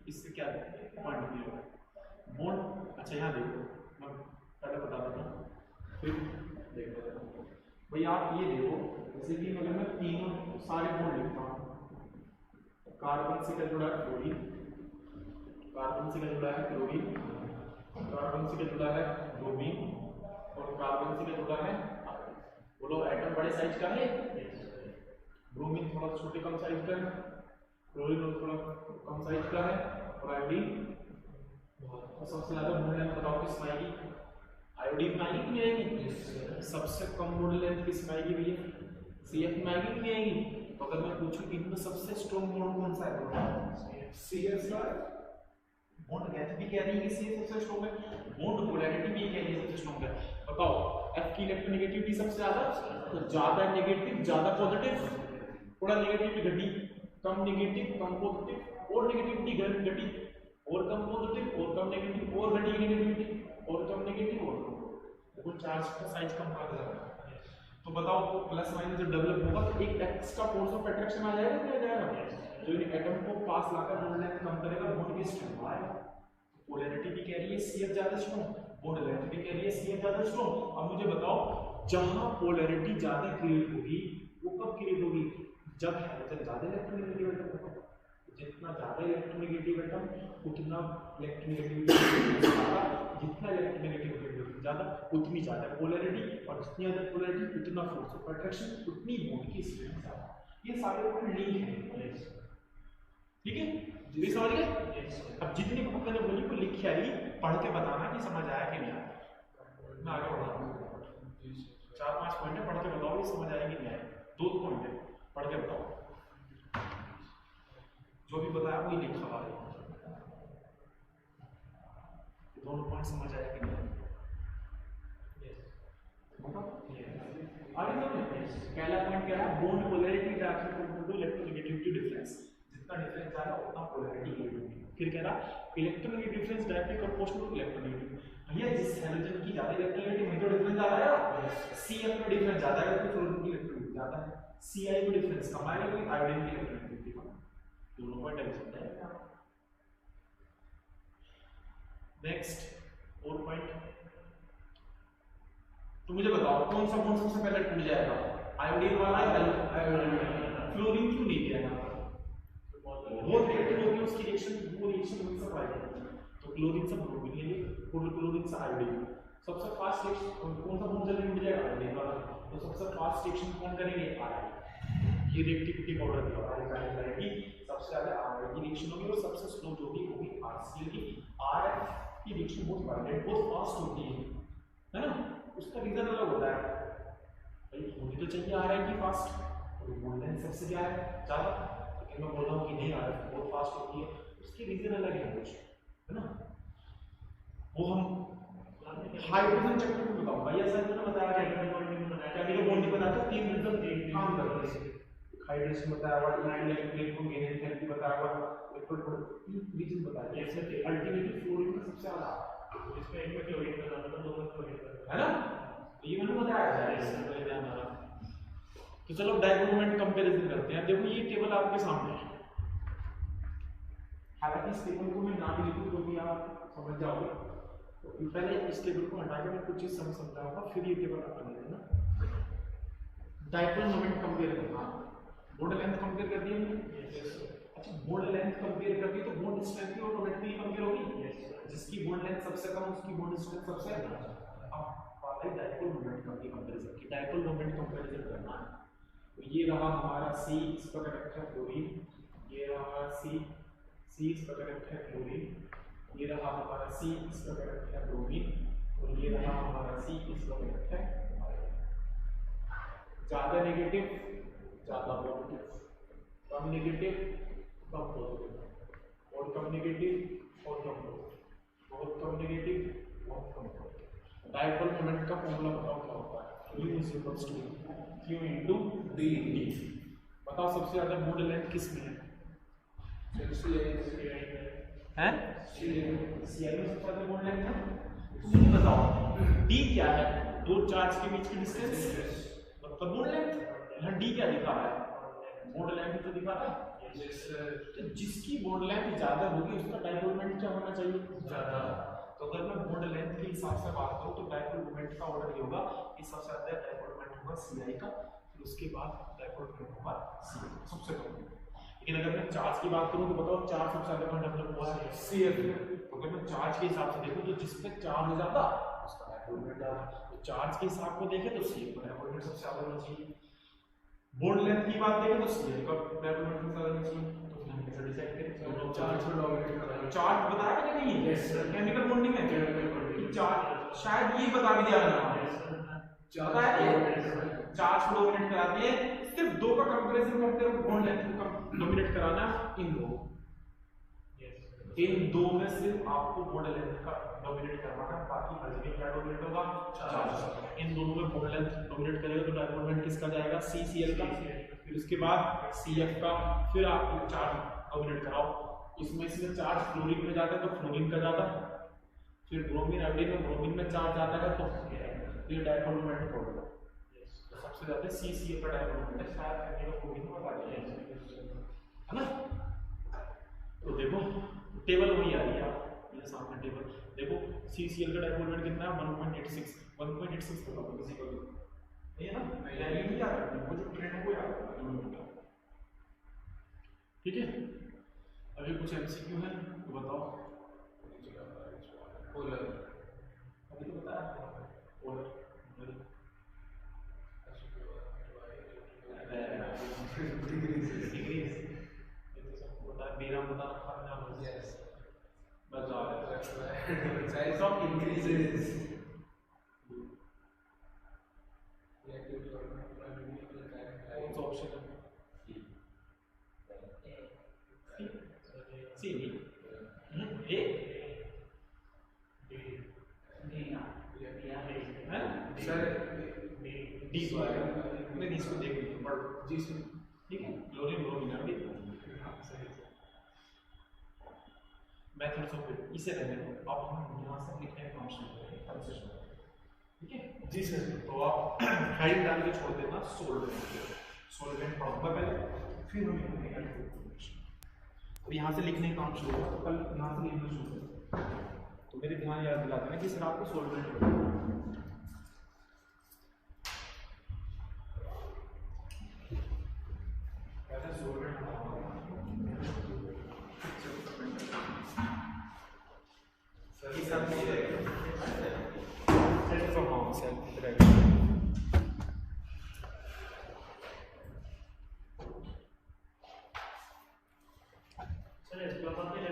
इससे क्या पॉइंट क्लियर है बॉन्ड। अच्छा यहाँ देखो, मैं पहले बता देता हूँ फिर देखो भाई, आप ये देखो जैसे कि अगर मैं तीनों सारे बॉन्ड लिखता हूँ, कार्बन से क्या जुड़ा है फ्लोरीन, कार्बन से क्या जुड़ा है क्लोरीन, कार्बन से क्या जुड़ा है ब्रोमीन और कार्बन से क्या जुड़ा है, बोलो एटम बड़े साइज का है, ब्रोमीन थोड़ा छोटे कम साइज का है, क्लोरीन थोड़ा कम साइज का है और आयोडीन सबसे ज्यादा बॉन्ड लेंथ बताओ किस में आएगी, आयोडीन में आएगी कि नहीं आएगी, सबसे कम बॉन्ड लेंथ किस में आएगी भैया, सीएफ में आएगी कि नहीं आएगी। तो अगर मैं पूछूं इनमें सबसे स्ट्रॉन्ग बॉन्ड कौन सा है, सीएफ का बॉन्ड लेंथ भी कह रही है कि सीएफ सबसे स्ट्रॉन्ग है, बॉन्ड पोलैरिटी भी कह रही है सबसे स्ट्रॉन्ग है। बताओ एफ की इलेक्ट्रोनेगेटिविटी सबसे ज्यादा, तो ज्यादा नेगेटिव ज्यादा पॉजिटिव, थोड़ा नेगेटिविटी घटी, कम नेगेटिव कम पॉजिटिव और नेगेटिविटी घटी और कम पॉजिटिव और कम नेगेटिव और घटी नेगेटिविटी और कम नेगेटिव और कम, चार्ज का साइज कम कर देगा। तो बताओ प्लस माइनस जब डेवलप होगा तो एक एक्स्ट्रा फोर्स ऑफ अट्रैक्शन आ जाएगा क्या जाएगा, जो इन एटम को पास लाकर बॉन्ड लेंथ कम करेगा, बॉन्ड की स्ट्रेंथ बढ़ाएगा। पोलैरिटी भी कह रही है सीएफ ज्यादा स्ट्रांग, बॉन्ड लेंथ भी कह रही है सीएफ ज्यादा स्ट्रांग। अब मुझे बताओ जहां पोलैरिटी ज्यादा क्रिएट होगी वो कब क्रिएट होगी, जब हाइड्रोजन ज्यादा इलेक्ट्रोनेगेटिव एटम होगा, जितना ज्यादा इलेक्ट्रोनेगेटिव एटम उतना इलेक्ट्रोनेगेटिविटी ज्यादा, जितना इलेक्ट्रोनेगेटिविटी ज्यादा उतनी ज्यादा पोलैरिटी, और जितनी ज्यादा पोलैरिटी उतना फोर्स ऑफ अट्रैक्शन उतनी बॉन्ड की स्ट्रेंथ ज्यादा। ये सारे पॉइंट लिंक हैं, ठीक है जी, समझ गए। अब जितनी बुक मैंने बोली वो लिख के आई, पढ़ के बताना कि समझ आया कि नहीं आया। मैं आगे बढ़ा रहा हूँ, 4-5 पॉइंट है, पढ़ के बताओ ये समझ आया कि नहीं आया। 2 पॉइंट है, पढ़ के बताओ, जो भी बताया वही लिखा हुआ है, दोनों पॉइंट समझ आया कि नहीं आया। पहला पॉइंट क्या है, bond polarity directly electronegativity difference, जितना डिफरेंस ज्यादा उतना पोलैरिटी ग्रेड होगी। फिर कह रहा electronegative difference directly proportional to electronegative, भैया जिस हेलोजन की ज्यादा इलेक्ट्रोनेगेटिव वही तो डिफरेंस ज्यादा है, सीएफ में डिफरेंस ज्यादा है तो फ्लोरीन की इलेक्ट्रोनेगेटिव ज्यादा है, सीआई में डिफरेंस कम आएगा तो आयोडीन की इलेक्ट्रोनेगेटिविटी कम। दोनों पॉइंट है सकता है। नेक्स्ट और पॉइंट, तो मुझे बताओ कौन सा बॉन्ड सबसे पहले टूट जाएगा, आयोडीन वाला या फ्लोरीन क्यों नहीं गया, बहुत रिएक्टेड होगी उसकी रिएक्शन, वो रिएक्शन वहीं से आएगी, तो क्लोरीन से ब्रोमीन लेंगे और क्लोरीन से आयोडीन, सबसे फास्ट रिएक्शन कौन सा बॉन्ड जल्दी टूट जाएगा, आयोडीन वाला, तो सबसे फास्ट रिएक्शन कौन करेंगे, आयोडीन। ये रिएक्टिविटी का ऑर्डर दिया हुआ है कि सबसे ज्यादा आर की रिएक्शन होगी और सबसे स्लो जो भी होगी आरसीएल की। आरएफ की रिएक्शन बहुत वायलेंट बहुत फास्ट होती है ना, उसका रीजन अलग होता है, भाई होनी तो चाहिए आरएफ की फास्ट, और बॉन्ड लेंथ सबसे क्या है ज्यादा, लेकिन मैं बोल रहा हूँ कि नहीं आरएफ बहुत फास्ट होती है, उसके रीजन अलग है कुछ, है ना। वो हम हाइड्रोजन चक्र में बताऊंगा, या सर मैंने बताया केमिकल बॉन्डिंग बताया, 3 रीजन काम करते हैं। हाइड्रेशन बताया हुआ, इलेक्ट्रिक को गेन एंथैल्पी बताया हुआ, लिक्विड को 3 रीजन बताया। जैसे अल्टीमेटली फ्लोरीन का सबसे ज्यादा, इसमें एक में क्लोरीन का ज्यादा था, 2 में क्लोरीन का, है ना, ये मैंने बताया है। तो चलो डायगोनल मोमेंट कंपैरिजन करते हैं। देखो ये टेबल आपके सामने है, हालांकि इस टेबल को मैं ना भी लिखूं तो भी आप समझ जाओगे। तो पहले इस टेबल को हटा के मैं कुछ चीज समझाऊंगा, फिर ये टेबल आप बना लेना। डायपोल मोमेंट कंपेयर करना, बॉन्ड लेंथ कंपेयर कर दी हमने। अच्छा, बॉन्ड लेंथ कंपेयर कर दी तो बॉन्ड स्ट्रेंथ भी ऑटोमेटिकली कंपेयर होगी। जिसकी बॉन्ड लेंथ सबसे कम उसकी बॉन्ड स्ट्रेंथ सबसे अब बात है डायपोल मोमेंट कंपेरिजन की। डायपोल मोमेंट कंपेरिजन करना है तो ये रहा हमारा C, इस पर कनेक्ट है फ्लोरीन, ये रहा हमारा C इस पर कनेक्ट है फ्लोरीन, ये रहा हमारा C, इस पर कनेक्ट है ब्रोमीन, और ये रहा हमारा C, इस पर कनेक्ट है। ज्यादा नेगेटिव ज्यादा पॉजिटिव, कम नेगेटिव कम पॉजिटिव, और कम नेगेटिव और कम पॉजिटिव, बहुत कम नेगेटिव बहुत कम पॉजिटिव। डायपोल मोमेंट का फॉर्मूला बताओ क्या होता है? U = Q × D। बताओ सबसे ज्यादा बॉन्ड लेंथ किस में है? हैं? CI में सबसे ज्यादा बॉन्ड लेंथ है। तुम बताओ D क्या है? दो चार्ज के बीच की डिस्टेंस मतलब बॉन्ड लेंथ। यहाँ D क्या दिखा रहा है? बॉन्ड लेंथ तो दिखा रहा है। तो जिसकी बॉन्ड लेंथ ज्यादा होगी उसका डायपोल मोमेंट क्या होना चाहिए? ज्यादा। तो अगर मैं बॉन्ड लेंथ के हिसाब से बात करूं तो डायपोल मोमेंट का ऑर्डर ये होगा कि सबसे ज्यादा डायपोल मोमेंट होगा CI का, फिर उसके बाद डायपोल मोमेंट होगा CF सबसे कम। लेकिन अगर मैं चार्ज की बात करूं तो बताओ चार्ज सबसे ज्यादा कहां डेवलप हुआ है? CF। तो अगर मैं चार्ज के हिसाब से देखूं तो जिस पे चार्ज ज्यादा उसका डायपोल मोमेंट ज्यादा। तो चार्ज के हिसाब को देखें तो CF का डायपोल मोमेंट सबसे ज्यादा होना चाहिए। बॉन्ड लेंथ की बात करें तो CF का डायपोल मोमेंट सबसे ज्यादा होना चाहिए। तो फिर हम कैसे डिसाइड करें? दोनों चार्ज को डोमिनेट करना। चार्ज बताया कि नहीं? यस सर, केमिकल बॉन्डिंग है। चार्ज शायद ये बता भी दिया मैंने, पता है चार्ज को डोमिनेट कराते हैं। सिर्फ दो का कंपैरिजन करते हो, बॉन्ड लेंथ को डोमिनेट कराना इन दो, इन दो में सिर्फ आपको बॉन्ड लेंथ का डोमिनेट करवाना है, बाकी हर जगह क्या डोमिनेट होगा? चार्ज। इन दोनों में बॉन्ड लेंथ डोमिनेट करेगा तो डायपोल मोमेंट किसका जाएगा? CCl का, फिर उसके बाद CF का, फिर आप चार्ज डोमिनेट कराओ। इसमें से चार्ज फ्लोरीन में जाता है तो फ्लोरीन का जाता है, फिर ब्रोमीन आयोडीन में ब्रोमीन में चार्ज आता है तो ये डायपोल मोमेंट होगा। तो सबसे ज्यादा CCl का डायपोल मोमेंट है, शायद केमिकल बॉन्डिंग में बता दिया है ना। तो देखो टेबल वही आ रही है, ये सामने टेबल देखो। CCl का डायपोल मोमेंट कितना है? 1.86 होगा किसी को ये ना, वैल्यू नहीं याद रखनी, वो जो ट्रेंड है वो याद रखना। ठीक है, अभी कुछ MCQ है तो बताओ। पोलर अभी तो बताया पोलर डिग्री ये तो सबको पता है। बेराम बता रखा है ना? यस, बताओ साइज ऑफ इंक्रीजेस। कौन सा ऑप्शन है? C नहीं A है सर, D तो आएगा। नहीं इसको देख लीजिए, पढ़ जी से, ठीक है। क्लोरीन ब्रोमीन अभी मेथड्स ऑफ इसे रहने दो, आप हम यहाँ से लिखने का काम शुरू करेंगे कंसेप्ट, ठीक है जी सर। तो आप हाइड डाल के छोड़ देना सोल्वेंट पढ़ूंगा पहले, फिर हम लिखेंगे। तो यहाँ से लिखने का काम शुरू होगा, तो कल यहाँ से लिखना शुरू करें। तो मेरे ध्यान याद दिला देना कि सर आपको सोल्वेंट पहले सोल्वेंट सही सब नहीं रहेगा, सेल्फ रहेगा। सर इसका बात है